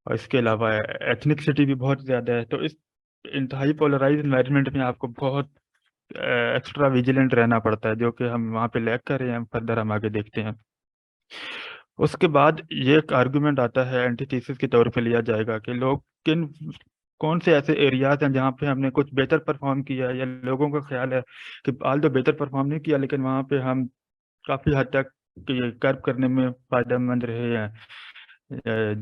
और इसके अलावा एथनिकसिटी भी बहुत ज़्यादा है। तो इस इंतहाई पोलराइज इन्वायरमेंट में आपको बहुत एक्स्ट्रा विजिलेंट रहना पड़ता है, जो कि हम वहाँ पे लैग कर रहे हैं। फर्दर हम आगे देखते हैं। उसके बाद ये एक आर्गुमेंट आता है एंटीथीसिस के तौर पे लिया जाएगा कि लोग कौन से ऐसे एरियाज हैं जहाँ पे हमने कुछ बेहतर परफॉर्म किया है, या लोगों का ख्याल है कि हाल तो बेहतर परफॉर्म नहीं किया लेकिन वहाँ पे हम काफ़ी हद तक ये कर्व करने में फायदेमंद रहे हैं।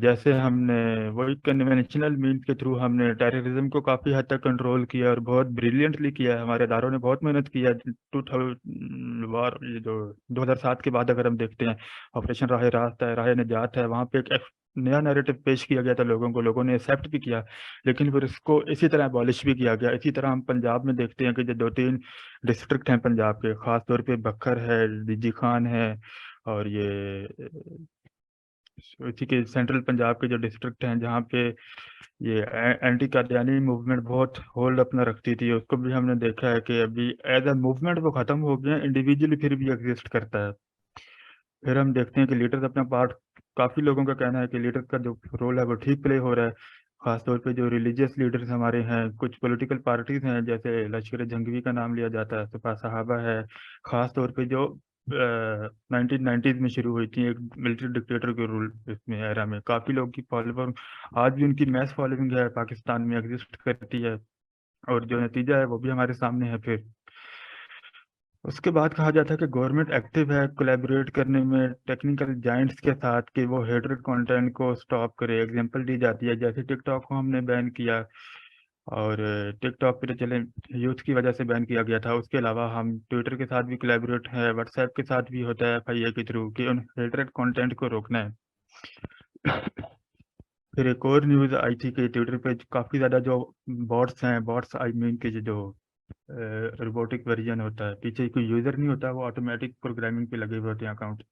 जैसे हमने वही कन्वेंशनल मीन्स के थ्रू हमने टेररिज्म को काफ़ी हद तक कंट्रोल किया और बहुत ब्रिलियंटली किया है। हमारे इदारों ने बहुत मेहनत की है। 2000 वार ये जो 2007 के बाद अगर हम देखते हैं, ऑपरेशन राह रास्त है, राह निजात है, वहाँ पे एक नया नैरेटिव पेश किया गया था लोगों को, लोगों ने एक्सेप्ट भी किया, लेकिन फिर इसको इसी तरह अबॉलिश भी किया गया। इसी तरह हम पंजाब में देखते हैं कि जो 2-3 डिस्ट्रिक्ट हैं पंजाब के, ख़ास तौर पे बखर है, डीजी खान है, और ये इसी के सेंट्रल पंजाब के जो डिस्ट्रिक्ट हैं जहाँ पे ये एंटी कादियानी मूवमेंट बहुत होल्ड अपना रखती थी, उसको भी हमने देखा है कि अभी एज अ मूवमेंट वो ख़त्म हो गया, इंडिविजुअली फिर भी एग्जिस्ट करता है। फिर हम देखते हैं कि लीडर्स अपना पार्ट, काफ़ी लोगों का कहना है कि लीडर्स का जो रोल है वो ठीक प्ले हो रहा है। खासतौर पे जो रिलीजियस लीडर्स हमारे हैं, कुछ पॉलिटिकल पार्टीज हैं, जैसे लश्कर जंगवी का नाम लिया जाता है, सपा साहबा है, खास तौर पे जो 1990s में शुरू हुई थी एक मिलिट्री डिक्टेटर के रूल इसमें एरा में, काफ़ी लोगों की फॉलोअर आज भी उनकी मैस फॉलोइंग है, पाकिस्तान में एग्जिस्ट करती है, और जो नतीजा है वो भी हमारे सामने है। फिर उसके बाद कहा जाता है कि गवर्नमेंट एक्टिव है कोलैबोरेट करने में टेक्निकल जाइंट्स के साथ कि वो हेटेड कंटेंट को स्टॉप करे। एग्जांपल दी जाती है जैसे टिकटॉक को हमने बैन किया, और टिकटॉक पे तो चले यूथ की वजह से बैन किया गया था, उसके अलावा हम ट्विटर के साथ भी कोलैबोरेट है, व्हाट्सएप के साथ भी होता है FIA के थ्रू कि उन हेटेड कंटेंट को रोकना है। फिर एक और न्यूज़ आई थी कि ट्विटर पे काफ़ी ज़्यादा जो बॉट्स हैं, बॉट्स आई मीन के जो रोबोटिक वर्जन होता है, पीछे कोई यूज़र नहीं होता, वो ऑटोमेटिक प्रोग्रामिंग पे लगे हुए होते हैं अकाउंट,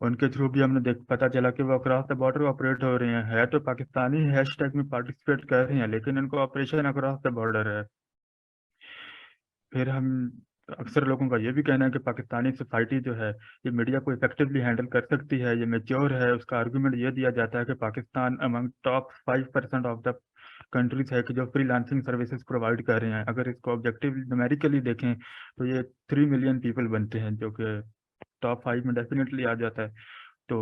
उनके थ्रू भी हमने पता चला कि वो अक्रॉस द बॉर्डर ऑपरेट हो रहे हैं। है तो पाकिस्तानी हैशटैग में पार्टिसिपेट कर रहे हैं, लेकिन इनको ऑपरेशन अक्रॉस द बॉर्डर है। फिर हम अक्सर लोगों का ये भी कहना है कि पाकिस्तानी सोसाइटी जो है ये मीडिया को इफेक्टिवली हैंडल कर सकती है, ये मेच्योर है। उसका आर्गूमेंट ये दिया जाता है कि Pakistan among top 5% of the countries है कि जो फ्रीलांसिंग सर्विसेज प्रोवाइड कर रहे हैं। अगर इसको ऑब्जेक्टिव न्यूमेरिकली देखें तो ये 3 मिलियन पीपल बनते हैं, जो कि टॉप 5 में डेफिनेटली आ जाता है। तो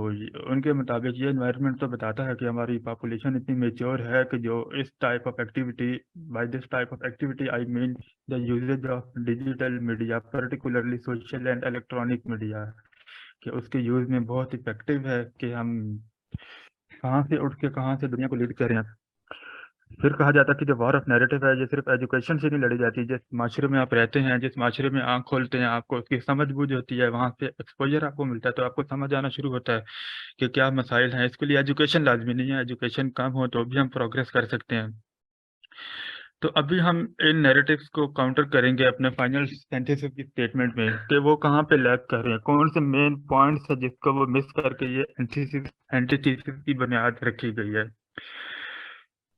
उनके मुताबिक ये एनवायरनमेंट तो बताता है कि हमारी पॉपुलेशन इतनी मेच्योर है कि जो इस type of activity, by this type of activity I mean the usage of digital media, particularly social and electronic media, कि उसके यूज में बहुत इफेक्टिव है कि हम कहाँ से उठ के कहाँ से दुनिया को लीड कर रहे हैं। फिर कहा जाता है कि जो वॉर ऑफ नैरेटिव है ये सिर्फ एजुकेशन से नहीं लड़ी जाती। जिस माशरे में आप रहते हैं, जिस माशरे में आंख खोलते हैं, आपको उसकी समझ बूझ होती है, वहाँ से एक्सपोजर आपको मिलता है, तो आपको समझ आना शुरू होता है कि क्या मसाइल हैं। इसके लिए एजुकेशन लाजमी नहीं है, एजुकेशन कम हो तो भी हम प्रोग्रेस कर सकते हैं। तो अभी हम इन नैरेटिव्स को काउंटर करेंगे अपने फाइनल सिंथेसिस की स्टेटमेंट में कि वो कहाँ पे लैग कर रहे हैं, कौन से मेन पॉइंट्स है जिसको वो मिस करके ये एंटीथेसिस की बुनियाद रखी गई है।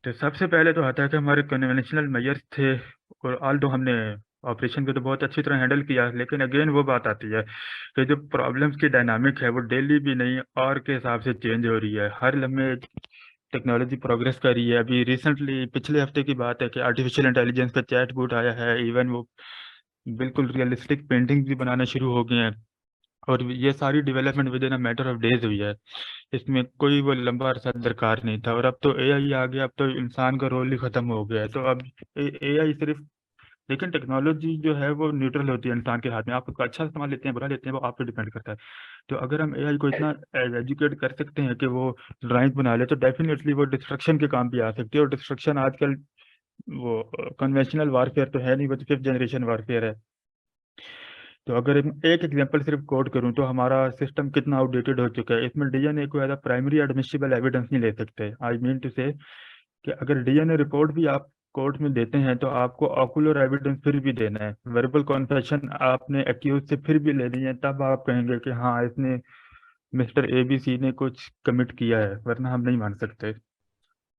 तो सबसे पहले तो आता है कि हमारे कन्वेंशनल मेजर्स थे, और ऑल दो हमने ऑपरेशन को तो बहुत अच्छी तरह हैंडल किया, लेकिन अगेन वो बात आती है कि जो प्रॉब्लम्स की डायनामिक है वो डेली भी नहीं और के हिसाब से चेंज हो रही है। हर लम्हे टेक्नोलॉजी प्रोग्रेस कर रही है। अभी रिसेंटली पिछले हफ्ते की बात है कि आर्टिफिशियल इंटेलिजेंस का चैट बॉट आया है, इवन वो बिल्कुल रियलिस्टिक पेंटिंग भी बनाना शुरू हो गए हैं, और ये सारी development with in a matter of days हुई है। इसमें कोई वो लंबा अरसा दरकार नहीं था, और अब तो एआई आ गया, अब तो इंसान का रोल ही खत्म हो गया है। तो अब एआई सिर्फ, लेकिन टेक्नोलॉजी जो है वो न्यूट्रल होती है इंसान के हाथ में। आप उसका अच्छा इस्तेमाल लेते हैं, बुरा लेते हैं, वो आप पे डिपेंड करता है। तो अगर हम एआई को इतना एजुकेट कर सकते हैं कि वो ड्राइंग बना ले, तो डेफिनेटली वो डिस्ट्रक्शन के काम भी आ सकती है। और डिस्ट्रक्शन आजकल वो कन्वेंशनल वारफेयर तो है नहीं, वो तो 5th जनरेशन वारफेयर है। तो अगर एक एग्जांपल सिर्फ कोट करूं तो हमारा सिस्टम कितना आउटडेटेड हो चुका है। इसमें डीएनए को as a primary admissible evidence नहीं ले सकते। आई मीन टू से कि अगर डीएनए रिपोर्ट भी आप कोर्ट में देते हैं तो आपको ऑकुलर एविडेंस फिर भी देना है, वर्बल कॉन्फेशन आपने एक्यूज से फिर भी लेनी है, तब आप कहेंगे कि हाँ इसने मिस्टर एबीसी ने कुछ कमिट किया है, वरना हम नहीं मान सकते।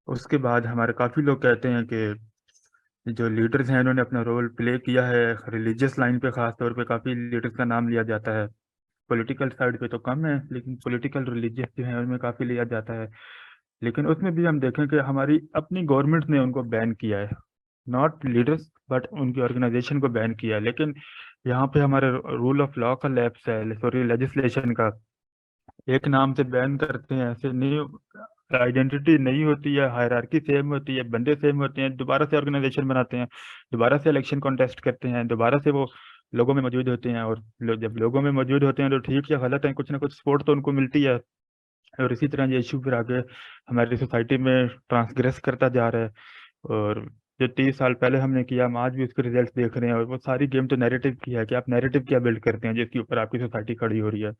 उसके बाद हमारे काफ़ी लोग कहते हैं कि जो लीडर्स हैं इन्होंने अपना रोल प्ले किया है रिलीजियस लाइन पे, खास तौर पे काफ़ी लीडर्स का नाम लिया जाता है। पॉलिटिकल साइड पे तो कम है, लेकिन पॉलिटिकल रिलीजियस जो है उनमें काफ़ी लिया जाता है। लेकिन उसमें भी हम देखें कि हमारी अपनी गवर्नमेंट ने उनको बैन किया है, नॉट लीडर्स बट उनकी ऑर्गेनाइजेशन को बैन किया है। लेकिन यहाँ पे हमारे रूल ऑफ लॉ का लैप्स है, सॉरी लेजिस्लेशन का। एक नाम से बैन करते हैं, ऐसे नहीं, आइडेंटिटी नहीं होती है, हायरार्की सेम होती है, बंदे सेम होते हैं, दोबारा से ऑर्गेनाइजेशन बनाते हैं, दोबारा से इलेक्शन कॉन्टेस्ट करते हैं, दोबारा से वो लोगों में मौजूद होते हैं। और जब लोगों में मौजूद होते हैं तो ठीक या गलत है, कुछ ना कुछ सपोर्ट तो उनको मिलती है। और इसी तरह ये इशू फिर आगे हमारी सोसाइटी में ट्रांसग्रेस करता जा रहा है। और जो 30 साल पहले हमने किया, हम आज भी उसके रिजल्ट देख रहे हैं। और वो सारी गेम तो नैरेटिव की है कि आप नैरेटिव क्या बिल्ड करते हैं जिसके ऊपर आपकी सोसाइटी खड़ी हो रही है।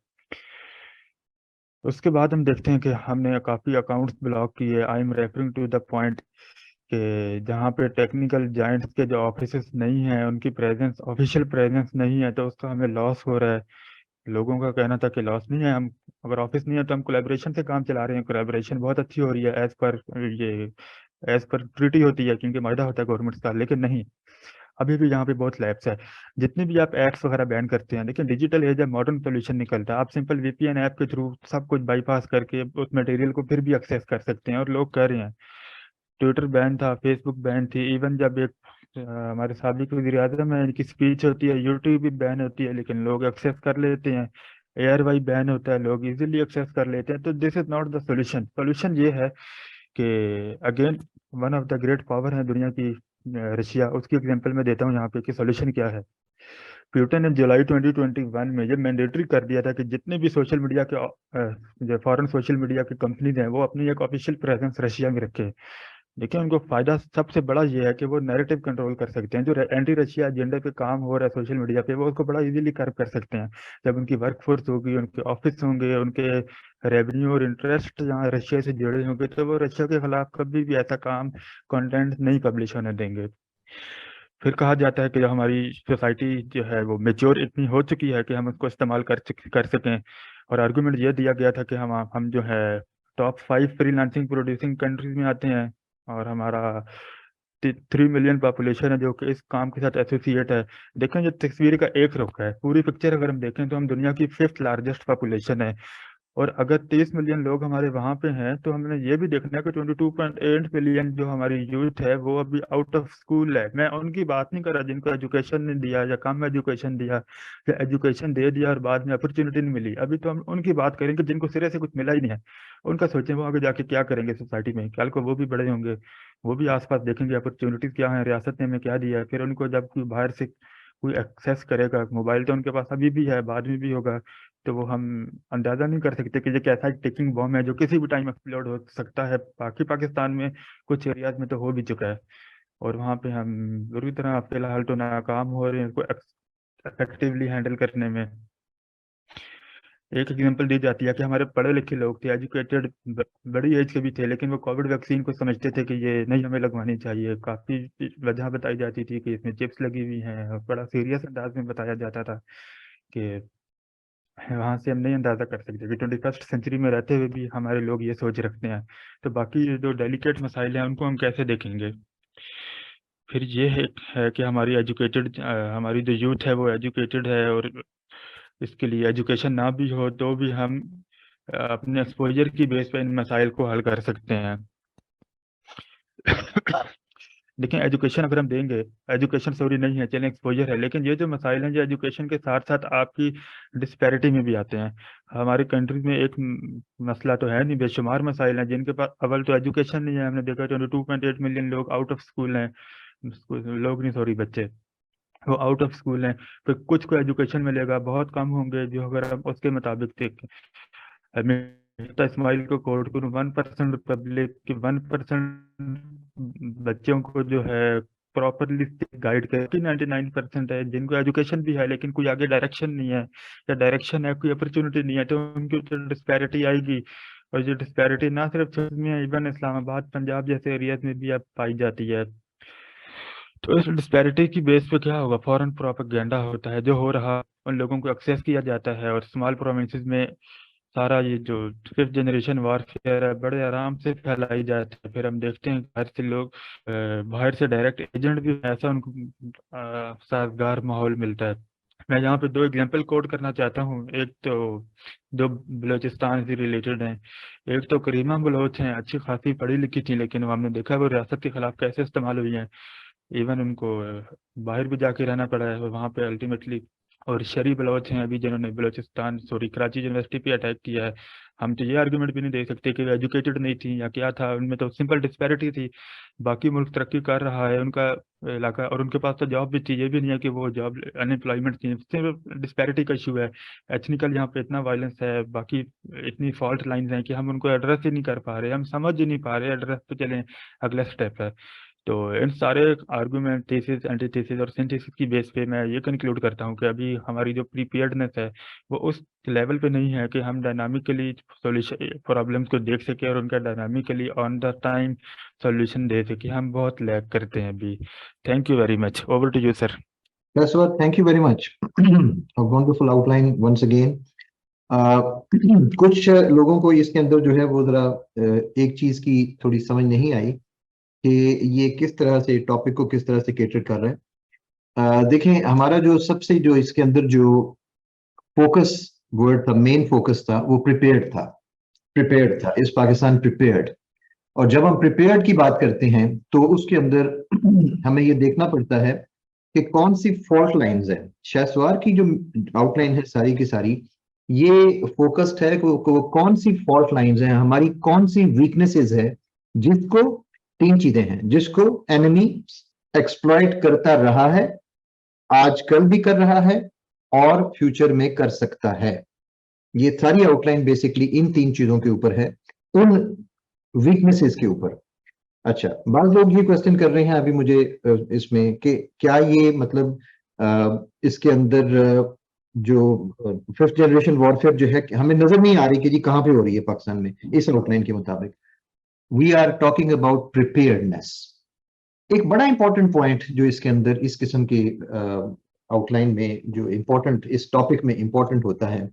उसके बाद हम देखते हैं कि हमने काफ़ी अकाउंट्स ब्लॉक किए। I am referring to the point कि जहाँ पे टेक्निकल जाइंट्स के जो ऑफिस नहीं हैं, उनकी प्रेजेंस, ऑफिशियल प्रेजेंस नहीं है, तो उसका हमें लॉस हो रहा है। लोगों का कहना था कि लॉस नहीं है, हम अगर ऑफिस नहीं है तो हम कोलैबोरेशन से काम चला रहे हैं, कोलैबोरेशन बहुत अच्छी हो रही है एज पर ट्रीटी होती है, क्योंकि मायदा होता है गवर्नमेंट का। लेकिन नहीं, अभी भी यहाँ पे बहुत लैब्स है। जितने भी आप ऐप्स वगैरह बैन करते हैं, लेकिन digital as a modern solution निकलता है। आप सिंपल वीपीएन ऐप के थ्रू सब कुछ बाईपास करके उस मटेरियल को फिर भी एक्सेस कर सकते हैं। और लोग कह रहे हैं, ट्विटर बैन था, फेसबुक बैन थी, इवन जब एक हमारे साबिक वज़ीर आज़म है इनकी स्पीच होती है, यूट्यूब भी बैन होती है, लेकिन लोग एक्सेस कर लेते हैं। एयरवाई बैन होता है, लोग इजीली एक्सेस कर लेते हैं। तो this is not the solution. Solution ये है कि again one of the great power है दुनिया की, रशिया, उसकी एग्जांपल मैं देता हूँ यहाँ पे कि सोल्यूशन क्या है। प्यूटन ने जुलाई 2021 में ये मैंडेटरी कर दिया था कि जितने भी सोशल मीडिया के जो फॉरेन सोशल मीडिया की कंपनीज हैं वो अपनी एक ऑफिशियल प्रेजेंस रशिया में रखें। देखिए उनको फायदा सबसे बड़ा ये है कि वो नैरेटिव कंट्रोल कर सकते हैं। जो एंटी रशिया एजेंडा पे काम हो रहा है सोशल मीडिया पे, वो उसको बड़ा इजीली कर सकते हैं। जब उनकी वर्कफोर्स होगी, उनके ऑफिस होंगे, उनके रेवेन्यू और इंटरेस्ट जहाँ रशिया से जुड़े होंगे, तो वो रशिया के खिलाफ कभी भी ऐसा काम, कंटेंट नहीं पब्लिश होने देंगे। फिर कहा जाता है कि जो हमारी सोसाइटी जो है वो मेच्योर इतनी हो चुकी है कि हम उसको इस्तेमाल कर सकें। और आर्गूमेंट ये दिया गया था कि हम जो है टॉप 5 फ्रीलांसिंग प्रोड्यूसिंग कंट्रीज में आते हैं, और हमारा 3 मिलियन पॉपुलेशन है जो कि इस काम के साथ एसोसिएट है। देखें, जो तस्वीर का एक रुख है, पूरी पिक्चर अगर हम देखें तो हम दुनिया की 5th लार्जेस्ट पॉपुलेशन है। और अगर 30 मिलियन लोग हमारे वहाँ पे हैं तो हमने ये भी देखना है कि 22.8 मिलियन जो हमारी यूथ है वो अभी आउट ऑफ स्कूल है। मैं उनकी बात नहीं कर रहा जिनको एजुकेशन नहीं दिया या कम एजुकेशन दिया या एजुकेशन दे दिया और बाद में अपॉर्चुनिटी नहीं मिली। अभी तो हम उनकी बात करेंगे जिनको सिरे से कुछ मिला ही नहीं है। उनका सोचें वो आगे जाके क्या करेंगे सोसाइटी में, कल को वो भी बड़े होंगे, वो भी आसपास देखेंगे अपॉर्चुनिटीज क्या है, रियासत ने हमें क्या दिया है। फिर उनको जब कोई बाहर से कोई एक्सेस करेगा, मोबाइल तो उनके पास अभी भी है, बाद में भी होगा, तो वो हम अंदाजा नहीं कर सकते कि ये कैसा एक टिकिंग बॉम्ब है जो किसी भी टाइम एक्सप्लोड हो सकता है। बाकी पाकिस्तान में कुछ एरियाज में तो हो भी चुका है और वहाँ पे हम बुरी तरह फिलहाल तो नाकाम हो रहे हैं इसको इफेक्टिवली हैंडल करने में। एक एग्जांपल दी जाती है कि हमारे पढ़े लिखे लोग थे, एजुकेटेड, बड़ी एज के भी थे, लेकिन वो कोविड वैक्सीन को समझते थे कि ये नहीं हमें लगवानी चाहिए। काफ़ी वजह बताई जाती थी कि इसमें चिप्स लगी हुई हैं और बड़ा सीरियस अंदाज में बताया जाता था कि वहाँ से हम नहीं अंदाज़ा कर सकते कि 21st सेंचुरी में रहते हुए भी हमारे लोग ये सोच रखते हैं। तो बाकी जो डेलिकेट मसाइल हैं उनको हम कैसे देखेंगे। फिर ये है कि हमारी जो यूथ है वो एजुकेटेड है और इसके लिए एजुकेशन ना भी हो तो भी हम अपने एक्सपोजर की बेस पे इन मसाइल को हल कर सकते हैं। लेकिन एजुकेशन अगर हम देंगे, एजुकेशन सॉरी नहीं है, चलें एक्सपोजर है, लेकिन ये जो मसाइल हैं जो एजुकेशन के साथ साथ आपकी डिस्पैरिटी में भी आते हैं। हमारी कंट्री में एक मसला तो है नहीं, बेशुमार मसाइल हैं जिनके पास अव्वल तो एजुकेशन नहीं है। हमने देखा 22.8 मिलियन लोग आउट ऑफ स्कूल हैं, लोग नहीं सॉरी बच्चे, वो आउट ऑफ स्कूल हैं। फिर कुछ को एजुकेशन मिलेगा, बहुत कम होंगे जो अगर हम उसके मुताबिक देखें। इस्माइल को कोट करूँ 1% पब्लिक की 1% बच्चों को जो है प्रॉपरली गाइड करके 99% है जिनको एजुकेशन भी है लेकिन कोई आगे डायरेक्शन नहीं है, या डायरेक्शन है कोई अपॉर्चुनिटी नहीं है, तो उनकी तो डिस्पैरिटी आएगी। और ये डिस्पैरिटी ना सिर्फ में इवन इस्लामाबाद पंजाब जैसे एरियाज में भी अब पाई जाती है। तो इस डिस्पैरिटी की बेस पे क्या होगा, फॉरेन प्रोपेगेंडा होता है जो हो रहा, उन लोगों को एक्सेस किया जाता है और स्मॉल प्रोविंसेस में सारा ये जो 5th जनरेशन वारफेयर है बड़े आराम से फैलाई जाती है। फिर हम देखते हैं बाहर से लोग बाहर से डायरेक्ट एजेंट भी ऐसा उनको साजगार माहौल मिलता है। मैं यहाँ पे 2 एग्जांपल कोट करना चाहता हूँ। एक तो जो बलोचिस्तान से रिलेटेड हैं, एक तो करीमा बलोच हैं, अच्छी खासी पढ़ी लिखी थी लेकिन वो हमने देखा वो रियासत के खिलाफ कैसे इस्तेमाल हुई हैं। इवन उनको बाहर भी जाके रहना पड़ा है वहाँ पे अल्टीमेटली। और शरी बलोच हैं अभी जिन्होंने बलोचिस्तान सॉरी कराची यूनिवर्सिटी पे अटैक किया है। हम तो ये आर्गुमेंट भी नहीं दे सकते कि वो एजुकेटेड नहीं थी या क्या था, उनमें तो सिंपल डिस्पैरिटी थी। बाकी मुल्क तरक्की कर रहा है उनका इलाका और उनके पास तो जॉब भी थी, ये भी नहीं है कि वो जॉब अनएम्प्लॉयमेंट थी, सिर्फ डिस्पैरिटी का इशू है। एथनिकल यहाँ पे इतना वायलेंस है, बाकी इतनी फॉल्ट लाइन्स हैं कि हम उनको एड्रेस ही नहीं कर पा रहे, हम समझ ही नहीं पा रहे एड्रेस पे चलें अगला स्टेप है। तो इन सारे आर्गुमेंट, थीसिस, एंटीथीसिस और सिंथेसिस की बेस पे मैं ये कंक्लूड करता हूँ कि अभी हमारी जो प्रीपेयर्डनेस है वो उस लेवल पे नहीं है कि हम डायनामिकली सॉल्यूशन प्रॉब्लम्स को देख सके और उनका dynamically on the time solution दे सके। हम बहुत लैग करते हैं अभी। Thank you very much, over to you sir. That's what. Thank you very much. A wonderful outline once again. कुछ लोगों को इसके अंदर जो है वो जरा एक चीज की थोड़ी समझ नहीं आई कि ये किस तरह से टॉपिक को किस तरह से कैटर कर रहे हैं। देखें हमारा जो सबसे जो इसके अंदर जो फोकस वर्ड था, मेन फोकस था, वो प्रिपेयर्ड था। इस पाकिस्तान प्रिपेयर्ड। और जब हम प्रिपेयर्ड की बात करते हैं तो उसके अंदर हमें ये देखना पड़ता है कि कौन सी फॉल्ट लाइंस है। शाहसवार की जो आउटलाइन है सारी की सारी ये फोकस्ड है कि कौन सी फॉल्ट लाइंस हैं, हमारी कौन सी वीकनेसेस है जिसको 3 चीजें हैं जिसको एनिमी एक्सप्लॉइट करता रहा है, आजकल भी कर रहा है और फ्यूचर में कर सकता है। ये सारी आउटलाइन बेसिकली इन 3 चीजों के ऊपर है, उन वीकनेसेस के ऊपर। अच्छा, बात लोग ये क्वेश्चन कर रहे हैं अभी मुझे इसमें कि क्या ये मतलब इसके अंदर जो 5th जनरेशन वॉरफेयर जो है हमें नजर नहीं आ रही कि जी कहाँ पे हो रही है पाकिस्तान में इस आउटलाइन के मुताबिक। We are talking about preparedness. एक बड़ा इंपॉर्टेंट पॉइंट जो इसके अंदर इस किस्म की आउटलाइन में जो इंपॉर्टेंट इस टॉपिक में इंपॉर्टेंट होता है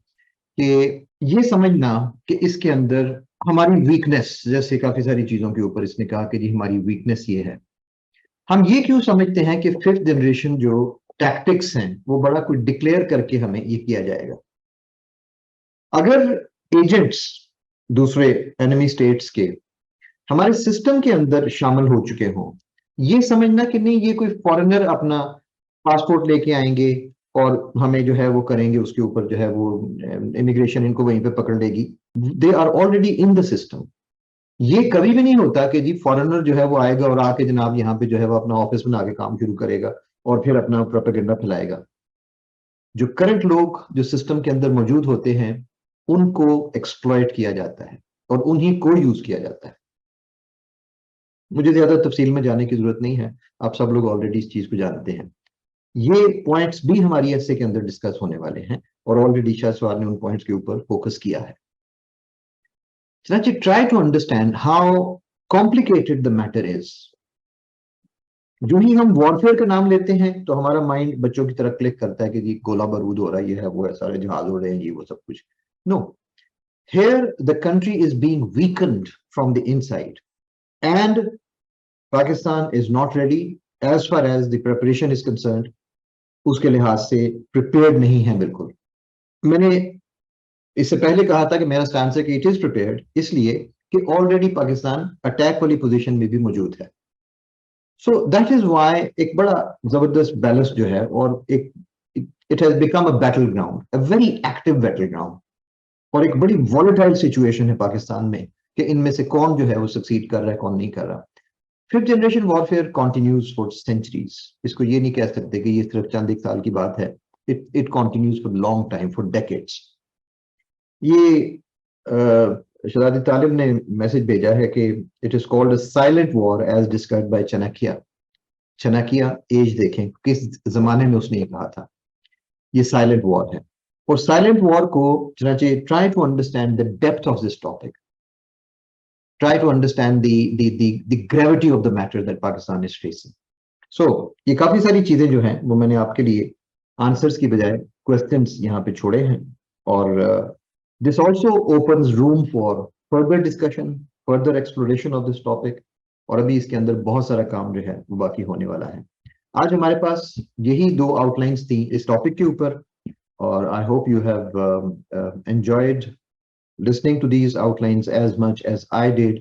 कि ये समझना कि इसके अंदर हमारी वीकनेस, जैसे काफी सारी चीजों के ऊपर इसने कहा कि जी हमारी वीकनेस ये है। हम ये क्यों समझते हैं कि 5th जनरेशन जो टैक्टिक्स हैं वो बड़ा कुछ डिक्लेयर करके हमें ये किया जाएगा। अगर एजेंट्स दूसरे एनिमी स्टेट्स के हमारे सिस्टम के अंदर शामिल हो चुके हों, ये समझना कि नहीं ये कोई फॉरेनर अपना पासपोर्ट लेके आएंगे और हमें जो है वो करेंगे, उसके ऊपर जो है वो इमिग्रेशन इनको वहीं पे पकड़ लेगी। They are already in the system. ये कभी भी नहीं होता कि जी फॉरेनर जो है वो आएगा और आके जनाब यहाँ पे जो है वो अपना ऑफिस बना के काम शुरू करेगा और फिर अपना प्रोपेगेंडा फैलाएगा। जो करंट लोग जो सिस्टम के अंदर मौजूद होते हैं उनको एक्सप्लॉइट किया जाता है और उन्हीं को यूज किया जाता है। मुझे ज्यादा तफसील में जाने की जरूरत नहीं है, आप सब लोग ऑलरेडी इस चीज को जानते हैं। ये पॉइंट्स भी हमारी एसे के अंदर डिस्कस होने वाले हैं और ऑलरेडी शाह सवार ने उन पॉइंट्स के ऊपर फोकस किया है। Try to understand how complicated the matter is. जो ही हम वॉरफेयर का नाम लेते हैं तो हमारा माइंड बच्चों की तरह क्लिक करता है कि जी गोला बारूद हो रहा है, ये है वो है, सारे जहाज उड़ रहे हैं, ये वो सब कुछ। No, here the country is being weakened from the inside and Pakistan is not ready as far as the preparation is concerned. उसके लिहाज से प्रिपेयर्ड नहीं है बिल्कुल। मैंने इससे पहले कहा था कि मेरा स्टैंड है कि इट इज प्रिपेयर्ड, इसलिए कि ऑलरेडी पाकिस्तान अटैक वाली पोजीशन में भी मौजूद है। सो दैट इज व्हाई एक बड़ा जबरदस्त बैलेंस जो है और एक it has become a battle ground, a very active battle ground, और एक बड़ी वॉलेटाइल सिचुएशन है पाकिस्तान में कि इनमें से कौन जो है वो सक्सीड कर रहा है, कौन नहीं कर रहा। Fifth generation warfare continues for centuries. इसको ये नहीं कह सकते कि ये सिर्फ चंद एक साल की बात है। It continues for long time, for decades. ये शहजादी तालिब ने मैसेज भेजा है कि it is called a silent war as described by Chanakya. Chanakya as देखें किस जमाने में उसने ये कहा था। ये साइलेंट वॉर है और साइलेंट वॉर को try to understand the depth of this topic, try to understand the gravity of the matter that Pakistan is facing. So ये काफी सारी चीजें जो हैं वो मैंने आपके लिए आंसर्स की बजाय क्वेश्चंस यहाँ पे छोड़े हैं और this also opens room for further discussion, further exploration of this topic, और अभी इसके अंदर बहुत सारा काम जो है वो बाकी होने वाला है। आज हमारे पास यही दो आउटलाइंस थी इस टॉपिक के ऊपर और I hope you have enjoyed listening to these outlines as much as I did,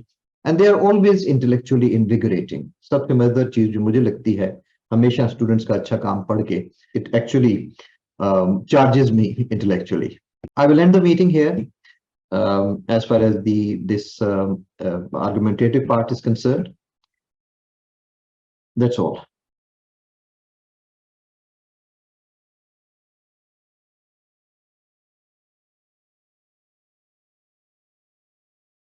and they are always intellectually invigorating. सबसे मजेदार चीज जो मुझे लगती है हमेशा स्टूडेंट्स का अच्छा काम पढ़ के, it actually charges me intellectually. I will end the meeting here as far as this argumentative part is concerned. That's all.